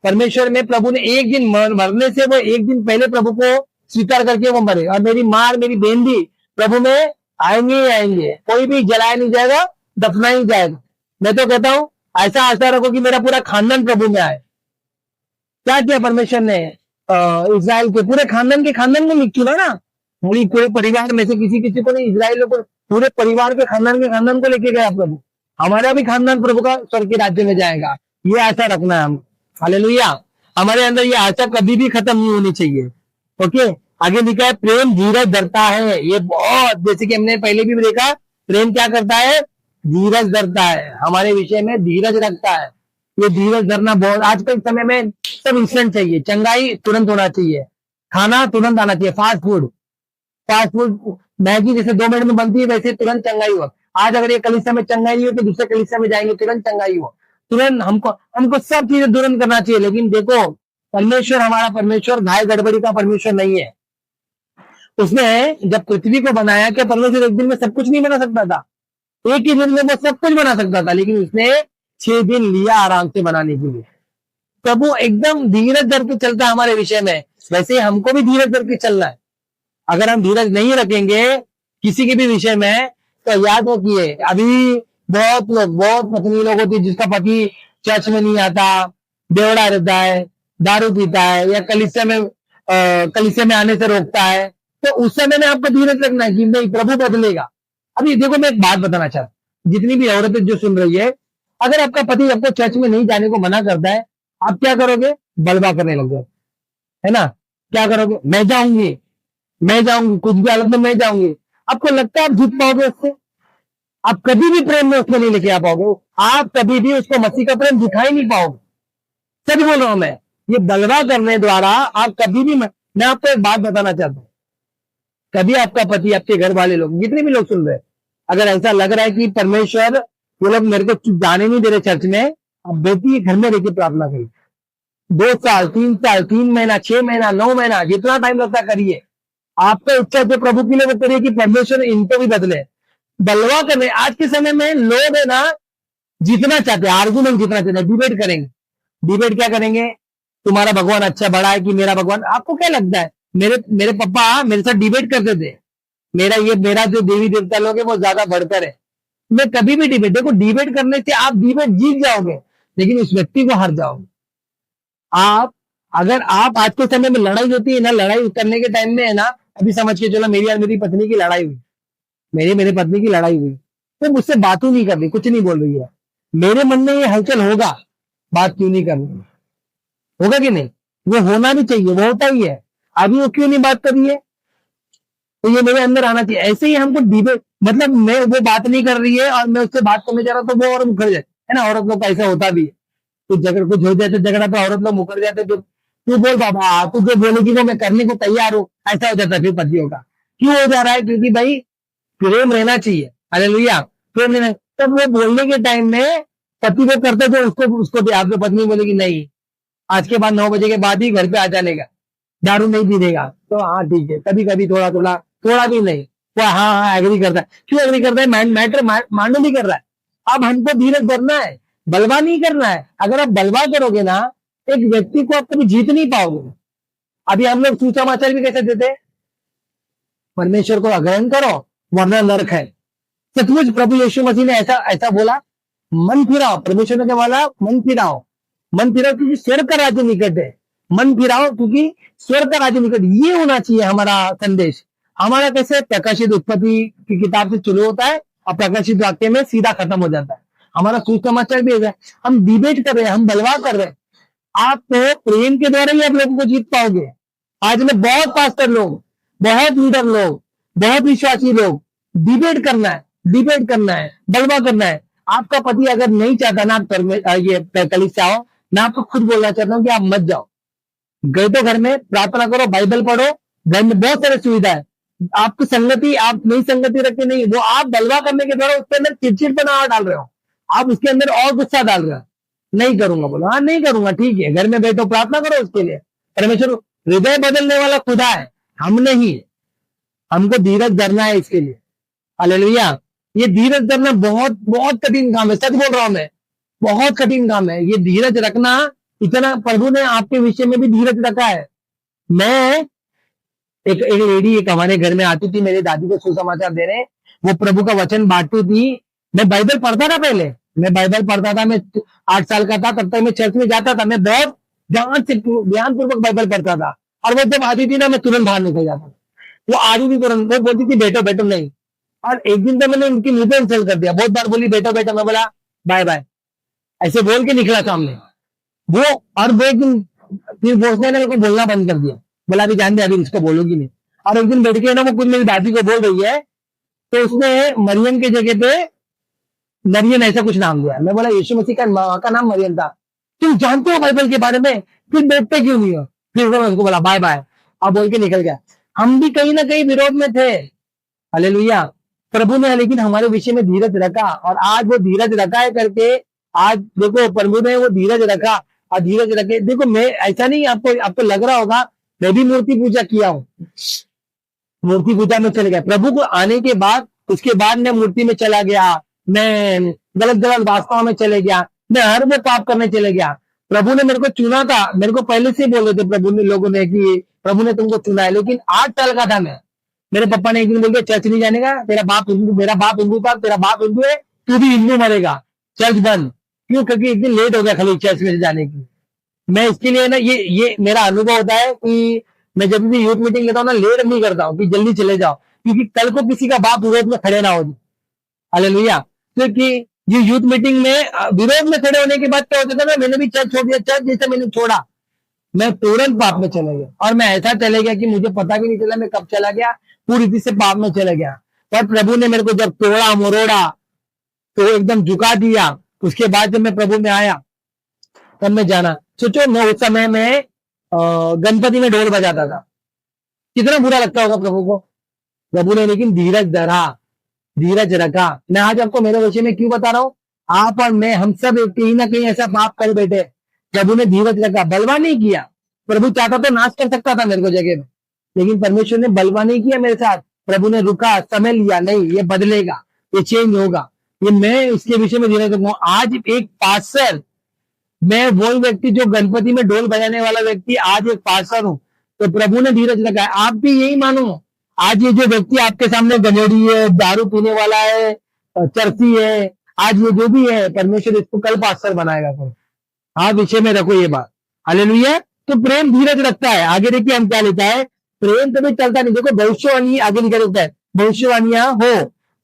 परमेश्वर में प्रभु ने एक दिन मरने से वो एक दिन पहले प्रभु को स्वीकार करके वो मरे, और मेरी माँ और मेरी बहन भी प्रभु में आएंगे ही आएंगे। कोई भी जलाया नहीं जाएगा, दफना ही जाएगा। मैं तो कहता हूं ऐसा आशा रखो कि मेरा पूरा खानदान प्रभु में आए। क्या किया परमेश्वर ने? इज़राइल के पूरे खानदान को लिख चुना ना, पूरे परिवार में से किसी को नहीं, इज़राइल को पूरे परिवार के खानदान को लेके गया प्रभु। हमारा भी खानदान प्रभु का स्वर्ग के राज्य में जाएगा, ये आशा रखना है हम। हालेलुया। हमारे अंदर ये आशा कभी भी खत्म नहीं होनी चाहिए। ओके, आगे लिखा है प्रेम धीरज धरता है। ये बहुत, जैसे कि हमने पहले भी देखा, प्रेम क्या करता है? धीरज धरता है, हमारे विषय में धीरज रखता है। ये धीरज धरना बहुत, आज के समय में सब इंस्टेंट चाहिए, चंगाई तुरंत होना चाहिए, खाना तुरंत आना चाहिए, फास्ट फूड मैगी जैसे 2 मिनट में बनती है, वैसे तुरंत चंगाई हो। आज अगर ये कलीसिया में चंगाई हो तो दूसरे कलीसिया में जाएंगे, तुरंत चंगाई हो। तुरंत हमको सब चीजें तुरंत करना चाहिए। लेकिन देखो, परमेश्वर, हमारा परमेश्वर घाय गड़बड़ी का परमेश्वर नहीं है। उसने जब पृथ्वी को बनाया, क्या परमेश्वर एक दिन में सब कुछ नहीं बना सकता था? एक ही दिन में वो सब कुछ बना सकता था, लेकिन उसने 6 दिन लिया आराम से बनाने के लिए। प्रभु एकदम धीरज धर के चलता है हमारे विषय में, वैसे ही हमको भी धीरज धर के चलना है। अगर हम धीरज नहीं रखेंगे किसी के भी विषय में, तो याद रखिए, अभी बहुत पत्नी लोग होती है जिसका पति चर्च में नहीं आता, बेवड़ा रहता है, दारू पीता है, या कलीसिया में आने से रोकता है, तो उस समय में आपको धीरज रखना है कि नहीं, प्रभु बदलेगा। अभी देखो, मैं एक बात बताना चाहता हूँ, जितनी भी औरतें जो सुन रही है, अगर आपका पति आपको चर्च में नहीं जाने को मना करता है, आप क्या करोगे? बलवा करने लग जाओ, है ना? क्या करोगे? मैं जाऊंगी, कुछ भी हालत में मैं जाऊंगी। आपको लगता है आप जीत पाओगे उससे? आप कभी भी प्रेम में उसको नहीं लेके आ पाओगे, आप कभी भी उसको मसीह का प्रेम दिखा ही नहीं पाओगे। सच बोल रहा हूं मैं, ये बलवा करने द्वारा आप कभी भी, मैं आपको एक बात बताना चाहता हूं, कभी आपका पति, आपके घर वाले लोग, जितने भी लोग सुन रहे हैं, अगर ऐसा लग रहा है कि परमेश्वर ये लोग मेरे को जाने नहीं दे रहे चर्च में, आप बेटी घर में रहकर प्रार्थना करिए। 2 साल, 3 साल, 3 महीना, 6 महीना, 9 महीना, जितना टाइम लगता करिए। आपका इच्छा जो प्रभु के लिए वो करिए कि परमेश्वर इनको भी बदले। बलवा करने, आज के समय में लोग है ना जीतना चाहते हैं, आर्गुमेंट जीतना चाहते हैं, डिबेट करेंगे। डिबेट क्या करेंगे? तुम्हारा भगवान अच्छा बड़ा है कि मेरा भगवान? आपको क्या लगता है? मेरे पापा मेरे साथ डिबेट करते थे, मेरा जो देवी देवता लोग है वो ज्यादा बढ़कर है। मैं कभी भी डिबेट, देखो, डिबेट करने से आप डिबेट जीत जाओगे, लेकिन उस व्यक्ति को हार जाओगे। अगर आप आज के समय में लड़ाई होती है ना, लड़ाई करने के टाइम में है ना, अभी समझ के चलो मेरी और मेरी पत्नी की लड़ाई हुई, मेरे पत्नी की लड़ाई हुई, तो मुझसे बात ही नहीं कर रही, कुछ नहीं बोल रही है, मेरे मन में ये हलचल होगा, बात क्यों नहीं कर रही? होगा कि नहीं? वो होना भी चाहिए, वो होता ही है। अभी वो क्यों नहीं बात कर रही है? तो ये मेरे अंदर आना चाहिए। ऐसे ही हमको डिबेट, मतलब मैं, वो बात नहीं कर रही है और मैं उससे बात करने जा रहा हूं, तो वो और मुकर जाए, है ना? औरत लोग का ऐसा होता भी है, कुछ हो जाए तो झगड़ा, तो औरत लोग मुकर जाते, तो तू बोल बाबा, तू जो बोलेगी वो मैं करने को तैयार हूँ, ऐसा हो जाता है फिर पतियों का। क्यों हो जा रहा है? क्योंकि भाई प्रेम रहना चाहिए। हालेलुया, प्रेम रहना। तब वो बोलने के टाइम में पति वो करते थे, उसको भी आपकी पत्नी बोलेगी नहीं, आज के बाद 9 बजे के बाद ही घर पे आ जाने का, दारू नहीं पीनेगा, तो हाँ ठीक है, कभी कभी थोड़ा भी नहीं, वो हाँ एग्री करता है। क्यों एग्री करता है? मैटर मांडू नहीं कर रहा है। अब हमको धीरज धरना है, बलवा नहीं करना है। अगर आप बलवा करोगे ना, एक व्यक्ति को आप कभी जीत नहीं पाओगे। अभी हम लोग सुसमाचार भी कैसे देते हैं? परमेश्वर को अग्रहण करो वरना नरक है। सचमुच प्रभु यीशु मसीह ने ऐसा बोला, मन फिराओ। परमेश्वर ने क्या बोला? मन फिराओ क्योंकि स्वर्ग का राज्य निकट है। मन फिराओ क्योंकि स्वर्ग का राज्य निकट। ये होना चाहिए हमारा संदेश। हमारा कैसे? प्रकाशित उत्पत्ति की किताब से शुरू होता है और प्रकाशित वाक्य में सीधा खत्म हो जाता है। हमारा सुसमाचार भी है, हम डिबेट कर रहे हैं, हम बलवा कर रहे हैं। आप तो प्रेम के द्वारा ही आप लोगों को जीत पाओगे। आज में बहुत पास्टर लोग, बहुत लीडर लोग, बहुत विश्वासी लोग डिबेट करना है, डिबेट करना है, बलवा करना है। आपका पति अगर नहीं चाहता ना आप ये कलीसिया आओ, मैं आपको खुद बोलना चाहता हूँ कि आप मत जाओ। गए तो घर में प्रार्थना करो, बाइबल पढ़ो, घर में बहुत सारी सुविधा है। आपकी संगति, आप नई संगति रखते नहीं, वो आप बलवा करने के द्वारा उसके अंदर चिड़चिड़पना डाल रहे हो, आप उसके अंदर और गुस्सा डाल रहे हो। नहीं करूंगा, बोलो हाँ नहीं करूंगा, ठीक है, घर में बैठो प्रार्थना करो उसके लिए। परमेश्वर हृदय बदलने वाला खुदा है, हम नहीं। हमको धीरज धरना है इसके लिए। हालेलुया। ये धीरज धरना बहुत बहुत कठिन काम है, सच बोल रहा हूं मैं, बहुत कठिन काम है ये धीरज रखना। इतना प्रभु ने आपके विषय में भी धीरज रखा है। मैं एक लेडी एक हमारे घर में आती थी, मेरी दादी को सुसमाचार देने, वो प्रभु का वचन बांटती थी। मैं बाइबल पढ़ता था, पहले मैं बाइबल पढ़ता था, मैं 8 साल का था तब तक मैं चर्च में जाता था, मैं बहुत ध्यान पूर्वक बाइबल पढ़ता था। और वो जब आती थी ना, मैं तुरंत बाहर निकल जाता था। वो आ रही थी तुरंत, वो बोलती थी बैठो बैठो, नहीं। और एक दिन तो मैंने उनकी मुंह पे इंसल्ट कर दिया, बहुत बार बोली बैठो बैठो, मैं बोला बाय बाय, ऐसे बोल के निकला सामने वो। और वो एक दिन फिर वो उसने मेरे को बोलना बंद कर दिया, बोला अभी जान दे, अभी इसको बोलूंगी नहीं। और एक दिन बैठ के ना वो कुछ मेरी दादी को बोल रही है, तो उसने मरियम की जगह पे मरियम ऐसा कुछ नाम दिया। मैं बोला यीशु मसीह का माँ का नाम मरियम था, तुम जानते हो बाइबल के बारे में, फिर बैठते क्यों नहीं हो? फिर मैं उसको बोला बाय बाय, अब बोल के निकल गया। हम भी कहीं ना कहीं विरोध में थे। हालेलुया। प्रभु ने लेकिन हमारे विषय में धीरज रखा, और आज वो धीरज रखा है करके आज देखो प्रभु ने वो धीरज रखा। और धीरज रखे, देखो मैं ऐसा नहीं, आपको लग रहा होगा मैं भी मूर्ति पूजा किया हूँ, मूर्ति पूजा में चले गया प्रभु को आने के बाद, उसके बाद मैं मूर्ति में चला गया, मैं गलत गलत वास्तव में चले गया, मैं हर वो पाप करने चले गया। प्रभु ने मेरे को चुना था, मेरे को पहले से बोल रहे थे प्रभु ने, लोगों ने कि प्रभु ने तुमको चुना है। लेकिन 8 साल का था मैं, मेरे पापा ने एक दिन बोल दिया चर्च नहीं जाने का, तेरा बाप हिंदू, मेरा बाप हिंदू था, तेरा बाप हिंदू है, तू भी हिंदू मरेगा, चर्च बंद। क्यों? क्योंकि एक दिन लेट हो गया खाली चर्च में जाने की। मैं इसके लिए ना, ये मेरा अनुभव होता है कि मैं जब भी यूथ मीटिंग लेता हूँ ना, लेट नहीं करता हूँ कि जल्दी चले जाओ, क्योंकि कल को किसी का बाप विरोध में खड़े ना हो। हालेलुया। क्योंकि ये यूथ मीटिंग में विरोध में खड़े होने के बाद क्या होता था ना, मैंने भी चर्च छोड़ दिया, चर्च जैसे मैंने छोड़ा, मैं तुरंत पाप में चले गया। और मैं ऐसा चले गया कि मुझे पता भी नहीं चला मैं कब चला गया, पूरी रीति से पाप में चले गया। और प्रभु ने मेरे को जब तोड़ा मरोड़ा तो एकदम झुका दिया। उसके बाद जब मैं प्रभु में आया तब मैं जाना, सोचो मैं उस समय में गणपति में ढोल बजाता था, कितना बुरा लगता होगा प्रभु को। प्रभु ने लेकिन धीरज धरा, धीरज रखा। मैं आज आपको मेरे विषय में क्यों बता रहा हूं, आप और मैं, हम सब कहीं ना कहीं ऐसा पाप कर बैठे। प्रभु ने धीरज रखा, बलवा नहीं किया। प्रभु चाहता तो नाश कर सकता था मेरे को जगह में, लेकिन परमेश्वर ने बलवा नहीं किया मेरे साथ। प्रभु ने रुका, समय लिया, नहीं ये बदलेगा, ये चेंज होगा, ये मैं इसके विषय में धीरज रखूंगा। आज एक पास्टर, मैं वो व्यक्ति जो गणपति में ढोल बजाने वाला व्यक्ति, आज एक पास्टर हूं, तो प्रभु ने धीरज रखा है। आप भी यही मानो। आज ये जो व्यक्ति आपके सामने गंजेड़ी है, दारू पीने वाला है, चरसी है, आज ये जो भी है, परमेश्वर इसको कल पास्टर बनाएगा। हाँ, विषय में रखो ये बात। हालेलुया। तो प्रेम धीरज रखता है। आगे देखिए हम क्या लेता है, प्रेम कभी चलता नहीं। देखो भविष्यवाणी आगे लिखा रहता है, भविष्यवाणियां हो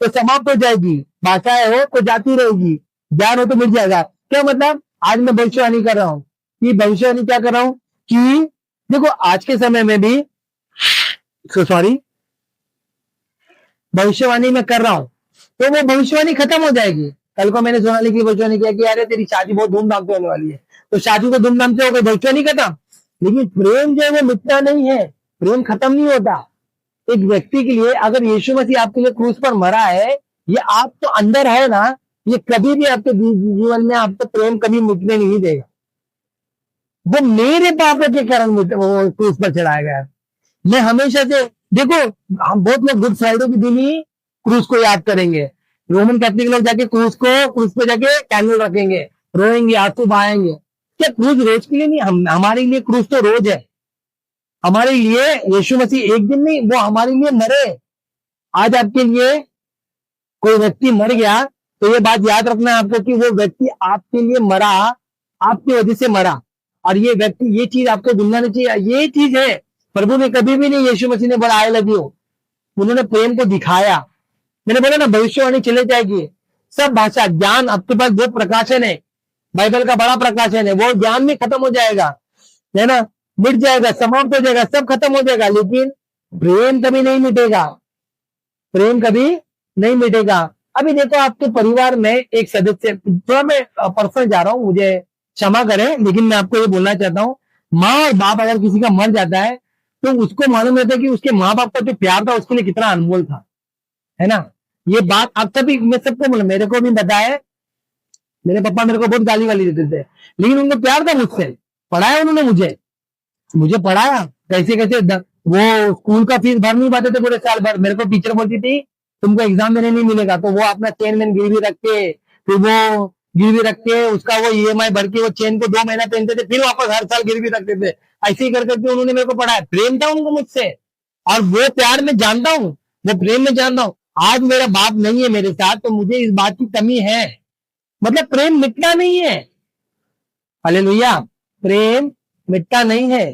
तो समाप्त हो जाएगी, भाषाएं हो तो जाती रहेगी, ज्ञान हो तो मिल जाएगा। क्या मतलब, आज मैं भविष्यवाणी कर रहा हूं कि भविष्यवाणी क्या कर रहा हूं कि देखो आज के समय में भी सॉरी भविष्यवाणी में कर रहा हूं, तो वो भविष्यवाणी खत्म हो जाएगी। कल को मैंने सोनाली की भविष्यवाणी किया कि अरे तेरी शादी बहुत धूमधाम से होने वाली है, तो शादी तो धूमधाम से हो गई, भविष्यवाणी खत्म। लेकिन प्रेम जो है वो मिटता नहीं है, प्रेम खत्म नहीं होता। एक व्यक्ति के लिए अगर यीशु मसीह आपके लिए क्रूस पर मरा है, ये आप तो अंदर है ना, ये कभी भी आपके जीवन में आपको प्रेम कभी मिटने नहीं देगा। वो मेरे पाप के कारण वो क्रूस पर चढ़ाया गया। मैं हमेशा से देखो, हम बहुत लोग गुड फ्राइडे के दिन ही क्रूस को याद करेंगे। रोमन कैथलिक लोग जाके क्रूस पे जाके कैंडल रखेंगे, रोएंगे, आंसू बहाएंगे। क्या क्रूस रोज के लिए नहीं? हमारे लिए क्रूस तो रोज है। हमारे लिए यीशु मसीह एक दिन नहीं, वो हमारे लिए मरे। आज आपके लिए कोई व्यक्ति मर गया तो ये बात याद रखना है आपको कि वो व्यक्ति आपके लिए मरा, आपकी वजह से मरा। और ये व्यक्ति, ये चीज आपको भूलना नहीं चाहिए, ये चीज है। प्रभु ने कभी भी नहीं, यीशु मसीह ने बोला आई लव यू, उन्होंने प्रेम को दिखाया। मैंने बोला ना भविष्यवाणी चले जाएगी, सब भाषा, ज्ञान, आपके पास जो प्रकाशन है, बाइबल का बड़ा प्रकाशन है, वो ज्ञान भी खत्म हो जाएगा, है ना, मिट जाएगा, समाप्त हो जाएगा, सब खत्म हो जाएगा, लेकिन प्रेम कभी नहीं मिटेगा, प्रेम कभी नहीं मिटेगा। अभी देखो आपके परिवार में एक सदस्य, थोड़ा मैं पर्सनल जा रहा हूँ, मुझे क्षमा करें, लेकिन मैं आपको ये बोलना चाहता हूँ, माँ और बाप अगर किसी का मर जाता है तो उसको मालूम रहता है कि उसके माँ बाप का जो प्यार था उसके लिए कितना अनमोल था, है ना। ये बात आप सभी, मैं सबको बोला, मेरे को भी बताया, मेरे पापा मेरे को बहुत गाली वाली देते थे, लेकिन उनको प्यार था मुझसे, पढ़ाया उन्होंने मुझे, मुझे पढ़ाया कैसे कैसे वो स्कूल का फीस भर नहीं पाते थे पूरे साल भर, मेरे को टीचर बोलती थी तुमको एग्जाम देने नहीं मिलेगा, तो वो अपना चेन वेन गिरवी रख के, फिर वो गिरवी रख के उसका वो ईएमआई भर के वो चेन को 2 महीना पहनते थे, फिर वापस हर साल गिरवी रखते थे। ऐसे ही कर करके उन्होंने मेरे को पढ़ाया, प्रेम था उनको मुझसे, और वो प्यार में जानता हूँ, वो प्रेम में जानता हूँ। आज मेरा बाप नहीं है मेरे साथ, तो मुझे इस बात की कमी है, मतलब प्रेम मिटना नहीं है। हालेलुया, प्रेम मिटता नहीं है।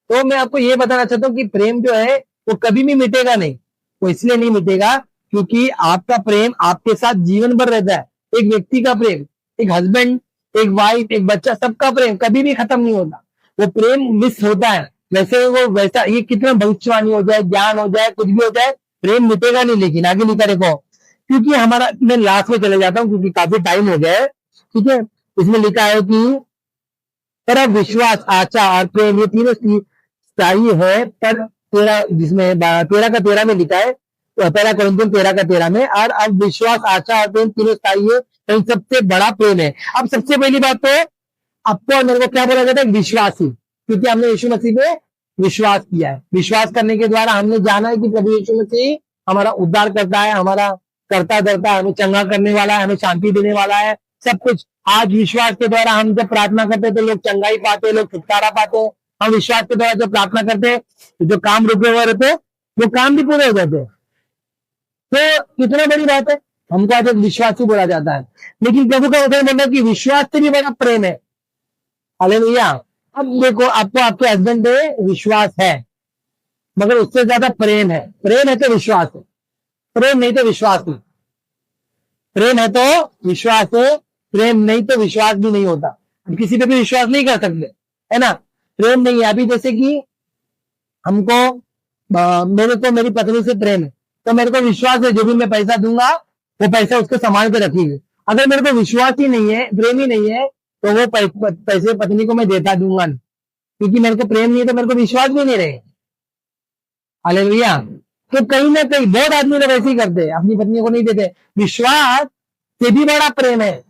तो मैं आपको ये बताना चाहता हूँ कि प्रेम जो है वो कभी भी मिटेगा नहीं। वो इसलिए नहीं मिटेगा क्योंकि आपका प्रेम आपके साथ जीवन भर रहता है। एक व्यक्ति का प्रेम, एक हस्बैंड, एक वाइफ, एक बच्चा, सबका प्रेम कभी भी खत्म नहीं होता। वो प्रेम मिस होता है, वैसे वो वैसा, ये कितना भविष्यवाणी हो जाए, ज्ञान हो जाए, कुछ भी हो जाए, प्रेम मिटेगा नहीं। लेकिन आगे लिखा देखो, क्योंकि हमारा, मैं लास्ट में चले जाता हूँ क्योंकि काफी टाइम हो गया है, ठीक है। इसमें लिखा है कि पर विश्वास, आशा और प्रेम, ये तीनों स्थायी है, पर तेरह, जिसमें 13 का 13 में लिखा है, पहला कुरिन्थियों 13 का 13 में, और अब विश्वास, आशा और प्रेम तीनों स्थायी है, तो सबसे बड़ा प्रेम है। अब सबसे पहली बात तो आपको और मेरे को क्या बोला जाता है, विश्वासी, क्योंकि हमने यीशु मसीह पे विश्वास किया है। विश्वास करने के द्वारा हमने जाना है कि प्रभु यीशु मसीह हमारा उद्धार करता है, हमारा करता धरता है, हमें चंगा करने वाला है, हमें शांति देने वाला है, सब कुछ। आज विश्वास के द्वारा हम जब प्रार्थना करते हैं तो लोग चंगाई पाते, लोग छुटकारा पाते। हम विश्वास के द्वारा जब प्रार्थना करते हैं तो जो काम रुके हुए रहते वो काम भी पूरे हो जाते। तो कितना बड़ी बात है, हमको आज एक विश्वासी बोला जाता है। लेकिन प्रभु का वचन बोलता है कि विश्वास से भी बड़ा प्रेम है। हालेलुया। अब देखो, आपको आपके हस्बैंड पे विश्वास है, मगर उससे ज्यादा प्रेम है। प्रेम है तो विश्वास है, प्रेम नहीं तो विश्वास नहीं। प्रेम है तो विश्वास है, प्रेम नहीं तो विश्वास भी नहीं होता। हम किसी पे भी विश्वास नहीं कर सकते, है ना। प्रेम नहीं है। अभी जैसे कि हमको मेरे को मेरी पत्नी से प्रेम है, तो मेरे को विश्वास है जो भी मैं पैसा दूंगा वो पैसा उसको संभाल के रखेगी। अगर मेरे को विश्वास ही नहीं है, प्रेम ही नहीं है, तो वो पैसे पत्नी को मैं देता दूंगा नहीं, क्योंकि मेरे को प्रेम नहीं है तो मेरे को विश्वास भी नहीं रहेगा। हालेलुया। तो कहीं ना कहीं बहुत आदमी लोग ऐसे ही करते हैं, अपनी पत्नी को नहीं देते। विश्वास से भी बड़ा प्रेम है।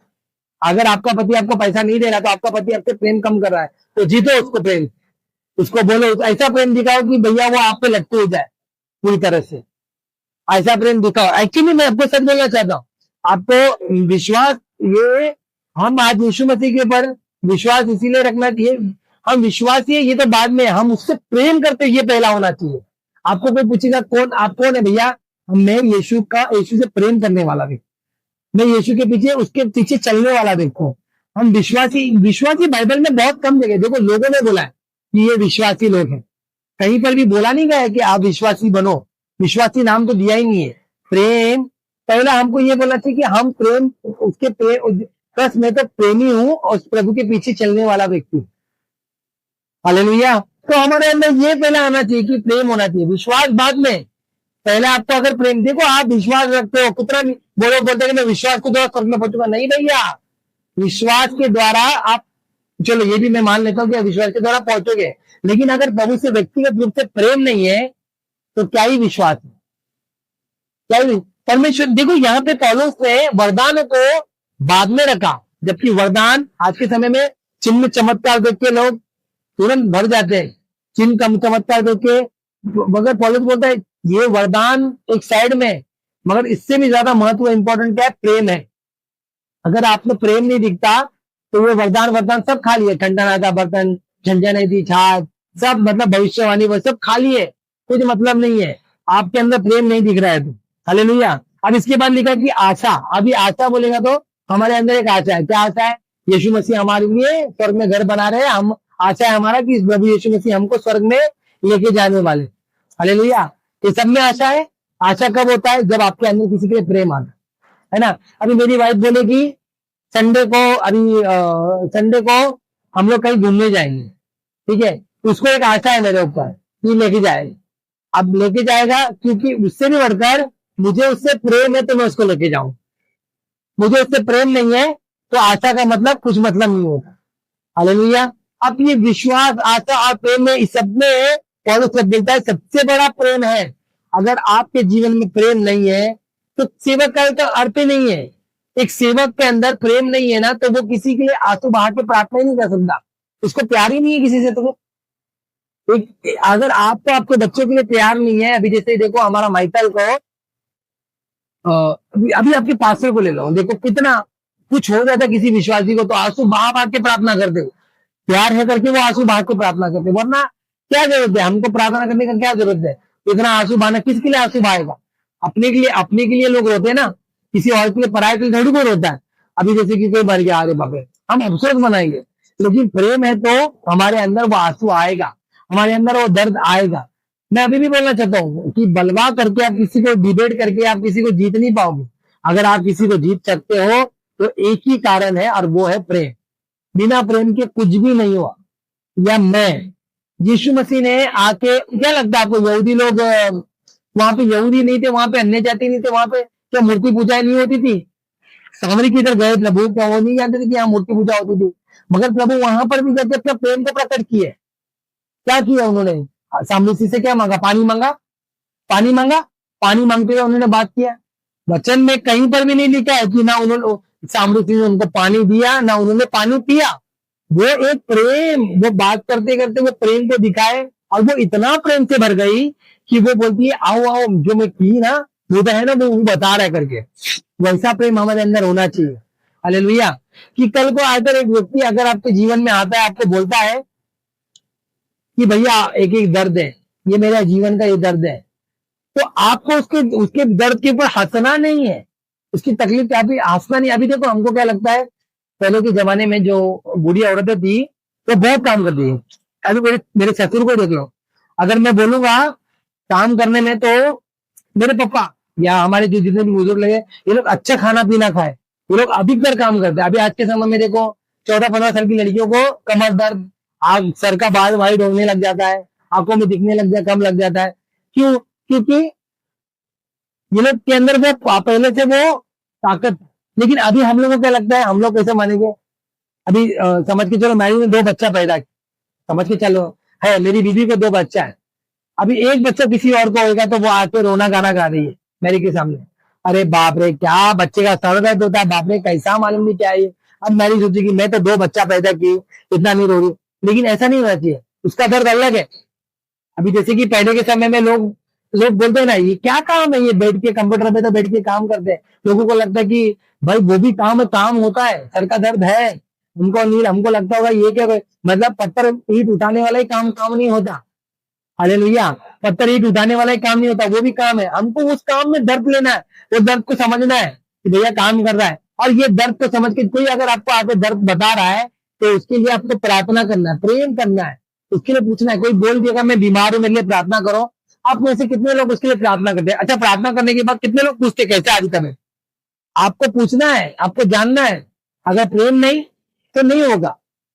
अगर आपका पति आपको पैसा नहीं दे रहा तो आपका पति आपसे प्रेम कम कर रहा है, तो जीतो उसको प्रेम, उसको बोलो, ऐसा प्रेम दिखाओ कि भैया वो आप पे लटके हो जाए पूरी तरह से, ऐसा प्रेम दिखाओ। एक्चुअली मैं आपको सच बोलना चाहता हूँ, आपको विश्वास, ये हम आज यीशु मसीह के ऊपर विश्वास इसीलिए रखना चाहिए, हम विश्वासी है ये तो बाद में, हम उससे प्रेम करते ये पहला होना चाहिए। आपको कोई पूछेगा कौन, आप कौन है भैया, मैं यीशु से प्रेम करने वाला व्यक्ति, मैं यीशु के पीछे, उसके पीछे चलने वाला देखो। हम विश्वासी बाइबल में बहुत कम जगह देखो लोगों ने बोला है कि ये विश्वासी लोग हैं, कहीं पर भी बोला नहीं गया है कि आप विश्वासी बनो। विश्वासी नाम तो दिया ही नहीं है। प्रेम, पहला हमको ये बोलना चाहिए कि हम प्रेम, उसके प्रेम, बस मैं तो प्रेमी हूं और प्रभु के पीछे चलने वाला व्यक्ति। हालेलुया। तो हमारे अंदर ये पहला आना चाहिए कि प्रेम होना चाहिए, विश्वास बाद में। पहले आपको अगर प्रेम, देखो आप विश्वास रखते हो, कितना बोलते हैं कि मैं विश्वास के द्वारा स्वर्ग में पहुंचूंगा, नहीं भैया, विश्वास के द्वारा आप, चलो ये भी मैं मान लेता हूँ कि विश्वास के द्वारा पहुंचोगे, लेकिन अगर प्रभु से व्यक्तिगत रूप से प्रेम नहीं है तो क्या ही विश्वास है, क्या ही परमेश्वर। देखो यहाँ पे पौलुस ने वरदान को बाद में रखा, जबकि वरदान आज के समय में चिन्ह चमत्कार देख के लोग तुरंत भर जाते हैं, चिन्ह चमत्कार देख के, मगर पौलुस बोलता है ये वरदान एक साइड में, मगर इससे भी ज्यादा महत्व इंपॉर्टेंट क्या है, प्रेम है। अगर आप में प्रेम नहीं दिखता तो वो वरदान सब खाली है, ठंडा नाता बर्तन, झंझन थी छाछ, सब मतलब भविष्यवाणी वो सब खाली है, कुछ मतलब नहीं है, आपके अंदर प्रेम नहीं दिख रहा है। तो हालेलुया। अब इसके बाद लिखा कि आशा, अभी आशा बोलेगा तो हमारे अंदर एक आशा है। क्या आशा है? यीशु मसीह हमारे लिए स्वर्ग में घर बना रहे हैं, हम आशा है हमारा कि प्रभु यीशु मसीह हमको स्वर्ग में लेके जाने वाले। हालेलुया। ये सब में आशा है। आशा कब होता है? जब आपके अंदर किसी के लिए प्रेम आता है ना। अभी मेरी वाइफ बोलेगी संडे को हम लोग कहीं घूमने जाएंगे, ठीक है, उसको एक आशा है मेरे ऊपर कि लेके जाएगा। अब लेके जाएगा क्योंकि उससे भी बढ़कर मुझे उससे प्रेम है तो मैं उसको लेके जाऊं। मुझे इससे प्रेम नहीं है, तो आशा का मतलब कुछ मतलब नहीं होता। हालेलुया। अब ये विश्वास, आशा और प्रेम में, इस सब में पौलुस सब बोलता है सबसे बड़ा प्रेम है। अगर आपके जीवन में प्रेम नहीं है तो सेवक का अर्थ ही नहीं है। एक सेवक के अंदर प्रेम नहीं है ना, तो वो किसी के लिए आंसू बहा के प्रार्थना ही नहीं कर सकता। उसको प्यार ही नहीं है किसी से। तो अगर आपको आपके बच्चों के लिए प्यार नहीं है, अभी जैसे देखो हमारा माइकल को, अभी आपके पास्टर को ले लो, देखो कितना कुछ हो जाता किसी विश्वासी को तो आंसू बहा बहा के प्रार्थना करते हो। प्यार है करके वो आंसू बहा के प्रार्थना करते, वरना क्या जरूरत है हमको प्रार्थना करने का? क्या जरूरत है इतना आंसू बहाना? किसके लिए आंसू बहाएगा? अपने के लिए लोग रोते हैं ना, किसी और के लिए, पराये के लिए थोड़ी कोई रोता है। अभी जैसे कि कोई मर गया, अरे बापे, हम अफसोस मनाएंगे। लेकिन प्रेम है तो हमारे अंदर वो आंसू आएगा, हमारे अंदर वो दर्द आएगा। मैं अभी भी बोलना चाहता हूँ कि बलवा करके आप किसी को डिबेट करके आप किसी को जीत नहीं पाओगे। अगर आप किसी को जीत सकते हो तो एक ही कारण है, और वो है प्रेम। बिना प्रेम के कुछ भी नहीं हुआ। या मैं, यीशु मसीह ने आके, क्या लगता है आपको यहूदी लोग, वहां पे यहूदी नहीं थे, वहां पे अन्य जाति नहीं थे, वहां पे क्या मूर्ति पूजा नहीं होती थी? सामने की तरफ गए प्रभु, क्या वो नहीं जानते थे कि यहाँ मूर्ति पूजा होती थी? मगर प्रभु वहां पर भी जाके अपने प्रेम को प्रकट किए। क्या किया उन्होंने? सामने से क्या मांगा? पानी मांगा। पानी मांगा, पानी मांगते हुए उन्होंने बात किया। वचन में कहीं पर भी नहीं लिखा है कि ना उन्होंने सामने ने उनको पानी दिया, ना उन्होंने पानी पिया। वो एक प्रेम, वो बात करते करते वो प्रेम को दिखाए, और वो इतना प्रेम से भर गई कि वो बोलती है आओ आओ, जो मैं की ना वो तो है ना, वो बता रहा है करके। वैसा प्रेम हमारे अंदर होना चाहिए। हालेलुया। कि कल को आकर एक व्यक्ति अगर आपके जीवन में आता है, आपको बोलता है कि भैया एक एक दर्द है, ये मेरा जीवन का ये दर्द है, तो आपको उसके उसके दर्द के ऊपर हंसना नहीं है, उसकी तकलीफ पे अभी हंसना नहीं। अभी देखो हमको क्या लगता है, पहले के जमाने में जो बुढ़िया औरतें थी वो बहुत काम करती है। अभी मेरे ससुर को देख लो, अगर मैं बोलूंगा काम करने में, तो मेरे पापा या हमारे जो जितने भी बुजुर्ग लगे, ये लोग अच्छा खाना पीना खाए, ये लोग अधिकतर काम करते हैं। अभी आज के समय में देखो 14-15 साल की लड़कियों को कमर दर्द, आग, सर का बाल वाइट होने लग जाता है, आंखों में दिखने लग जाता, कम लग जाता है। क्यों? क्योंकि ये लोग के अंदर वो पहले से वो ताकत। लेकिन अभी हम लोगों को क्या लगता है, हम लोग कैसे मानेंगे? अभी समझ के चलो मैंने 2 बच्चा पैदा किया, समझ के चलो है, मेरी बीवी को 2 बच्चा है। अभी एक बच्चा किसी और को होगा तो वो आके रोना गाना गा रही है मेरे के सामने, अरे बाप रे क्या बच्चे का सर दर्द होता है, बाप रे कैसा मालूम नहीं क्या है ये। अब मैंने सोची कि मैं तो 2 बच्चा पैदा की, इतना नहीं रो रही। लेकिन ऐसा नहीं होना चाहिए, उसका दर्द अलग है। अभी जैसे कि पहले के समय में लोग लोग बोलते हैं ना, ये क्या काम है, ये बैठ के कंप्यूटर पे तो बैठ के काम करते हैं। लोगों को लगता है कि भाई वो भी काम है, काम होता है, सर का दर्द है उनको नहीं, हमको लगता होगा ये क्या, मतलब पत्थर ईट उठाने वाला ही काम नहीं होता। हालेलुया। पत्थर ईट उठाने वाला ही काम नहीं होता, वो भी काम है। हमको उस काम में दर्द लेना है, वो दर्द को समझना है कि भैया काम कर रहा है, और ये दर्द को समझ के कोई अगर आपको आगे दर्द बता रहा है तो उसके लिए आपको प्रार्थना करना है, प्रेम करना है, उसके लिए पूछना है। कोई बोल देगा मैं बीमार हूं, मेरे लिए प्रार्थना करो, आप में से कितने लोग उसके लिए प्रार्थना करते हैं? अच्छा, प्रार्थना करने के बाद कितने लोग पूछते कैसे आज तक? आपको पूछना है, आपको जानना है। अगर प्रेम नहीं तो नहीं होगा।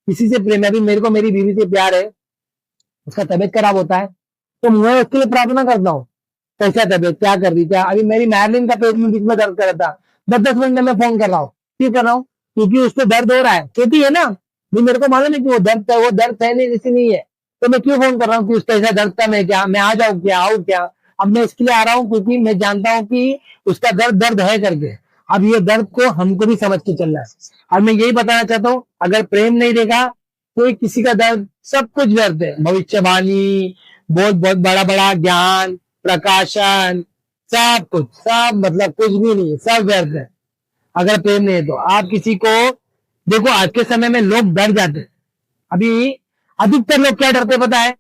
किसी से प्रेम है, अभी मेरे को मेरी बीवी से प्यार है, उसका तबीयत खराब होता है तो मैं उसके लिए प्रार्थना करता हूँ, कैसा तबीयत, क्या कर रही, क्या। अभी मेरी मैरलिन का पेट में बीच में दर्द कर रहा था, 10-10 मिनट में फोन कर रहा हूँ। क्यों कर रहा हूँ? क्योंकि उसको दर्द हो रहा है, कहती है ना, मेरे को मालूम है कि वो दर्द है नहीं, जैसी नहीं है, तो मैं क्यों फोन कर रहा हूँ कि उसका ऐसा दर्द था, मैं आ जाऊँ क्या, आऊँ क्या? अब मैं इसके लिए आ रहा हूँ क्योंकि मैं जानता हूँ कि उसका दर्द है करके। अब ये दर्द को हमको भी समझ के चलना है। और मैं यही बताना चाहता हूँ, अगर प्रेम नहीं देगा कोई किसी का दर्द, सब कुछ व्यर्थ है। भविष्यवाणी, बहुत बहुत बड़ा बड़ा ज्ञान, प्रकाशन, सब कुछ, सब मतलब कुछ भी नहीं है, सब व्यर्थ है अगर प्रेम नहीं है तो। आप किसी को देखो, आज के समय में लोग डर जाते हैं। अभी अधिकतर लोग क्या डरते पता है?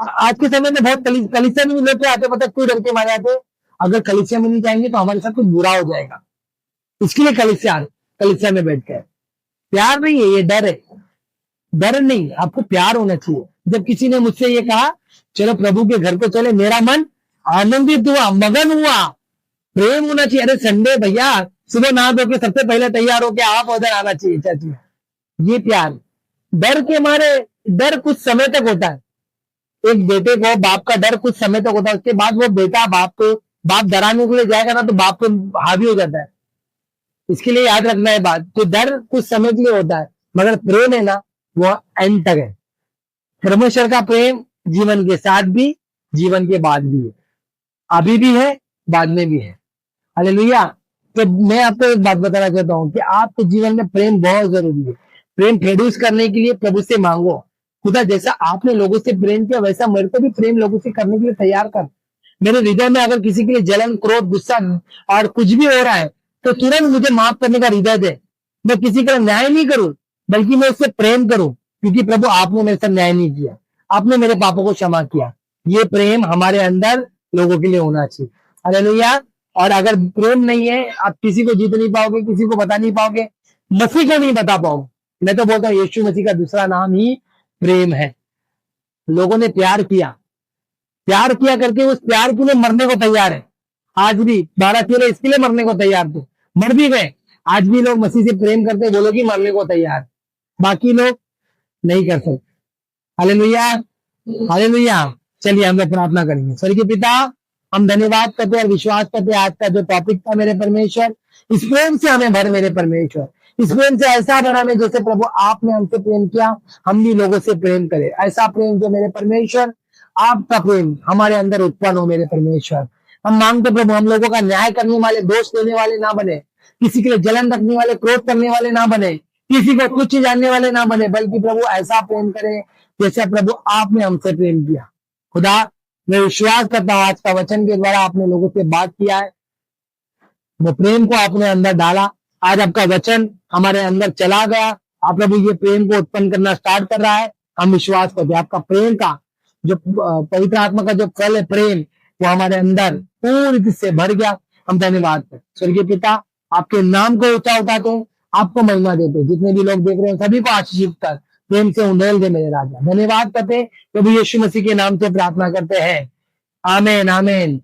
आज के समय में बहुत कलीसिया में भी लोग क्या आते पता है? क्यों डर के मारे आते? अगर कलीसिया में नहीं जाएंगे तो हमारे साथ कुछ बुरा हो जाएगा, इसके लिए कलीसिया में बैठ कर। प्यार नहीं है, ये डर है। डर नहीं, आपको प्यार होना चाहिए। जब किसी ने मुझसे ये कहा चलो प्रभु के घर को चले, मेरा मन आनंदित हुआ, मगन हुआ। प्रेम होना चाहिए। अरे संडे भैया, सुबह नहा धो के सबसे पहले तैयार होके आप उधर आना चाहिए चर्च में, ये प्यार। डर के मारे, डर कुछ समय तक होता है। एक बेटे को बाप का डर कुछ समय तक होता है, उसके बाद वो बेटा बाप डराने के लिए जाएगा ना तो बाप को हावी हो जाता है। इसके लिए याद रखना है बात, तो डर कुछ समय के लिए होता है, मगर प्रेम है ना, वो एंड तक है। परमेश्वर का प्रेम जीवन के साथ भी, जीवन के बाद भी है, अभी भी है, बाद में भी है। हालेलुया। तो मैं आपको एक बात बताना चाहता हूँ कि आपके जीवन में प्रेम बहुत जरूरी है। प्रेम प्रोड्यूस करने के लिए प्रभु से मांगो, खुदा जैसा आपने लोगों से प्रेम किया वैसा मेरे को भी प्रेम लोगों से करने के लिए तैयार कर। मेरे हृदय में अगर किसी के लिए जलन, क्रोध, गुस्सा और कुछ भी हो रहा है तो तुरंत मुझे माफ करने का हृदय दे। मैं किसी का न्याय नहीं करूं, बल्कि मैं उससे प्रेम करूं, क्योंकि प्रभु आपने मेरे साथ न्याय नहीं किया, आपने मेरे पापों को क्षमा किया। ये प्रेम हमारे अंदर लोगों के लिए होना चाहिए। हालेलुया। और अगर प्रेम नहीं है, आप किसी को जीत नहीं पाओगे, किसी को बता नहीं पाओगे, मसीह को नहीं बता पाओगे। मैं तो बोलता हूँ यीशु मसीह का दूसरा नाम ही प्रेम है। लोगों ने प्यार किया करके उस प्यार के लिए मरने को तैयार है। आज भी 12 चेले इसके लिए मरने को तैयार थे, मर भी गए। आज भी लोग मसीह से प्रेम करते, वो लोग ही मरने को तैयार, बाकी लोग नहीं कर सकते। Hallelujah, hallelujah. चलिए हम लोग प्रार्थना करेंगे। स्वर्गीय पिता, हम धन्यवाद करते हैं और विश्वास करते हैं आज का जो टॉपिक था मेरे परमेश्वर, इस प्रेम से हमें भर मेरे परमेश्वर, इस प्रेम से ऐसा भरा में जैसे प्रभु आपने हमसे प्रेम किया, हम भी लोगों से प्रेम करें। ऐसा प्रेम जो मेरे परमेश्वर, आपका प्रेम हमारे अंदर उत्पन्न हो मेरे परमेश्वर। हम मांगते प्रभु हम लोगों का न्याय करने वाले, दोष देने वाले ना बने, किसी के लिए जलन रखने वाले, क्रोध करने वाले ना बने, किसी को तुच्छ जानने वाले ना बने, बल्कि प्रभु ऐसा प्रेम करें जैसे प्रभु आपने हमसे प्रेम किया। खुदा मैं विश्वास करता हूँ आज का वचन के द्वारा आपने लोगों से बात किया है, वो प्रेम को आपने अंदर डाला। आज आपका वचन हमारे अंदर चला गया, आप प्रभु ये प्रेम को उत्पन्न करना स्टार्ट कर रहा है। हम विश्वास करते हैं आपका प्रेम का जो पवित्र आत्मा का जो फल है प्रेम, वो हमारे अंदर पूरी तरह से भर गया। हम धन्यवाद करते स्वर्गीय पिता, आपके नाम को ऊंचा उठाते हूँ, आपको महिमा देते। जितने भी लोग देख रहे हैं सभी को आशीषित कर, प्रेम से उंडेल दे मेरे राजा। धन्यवाद करते प्रभु यीशु मसीह के नाम से प्रार्थना करते हैं, आमीन आमीन।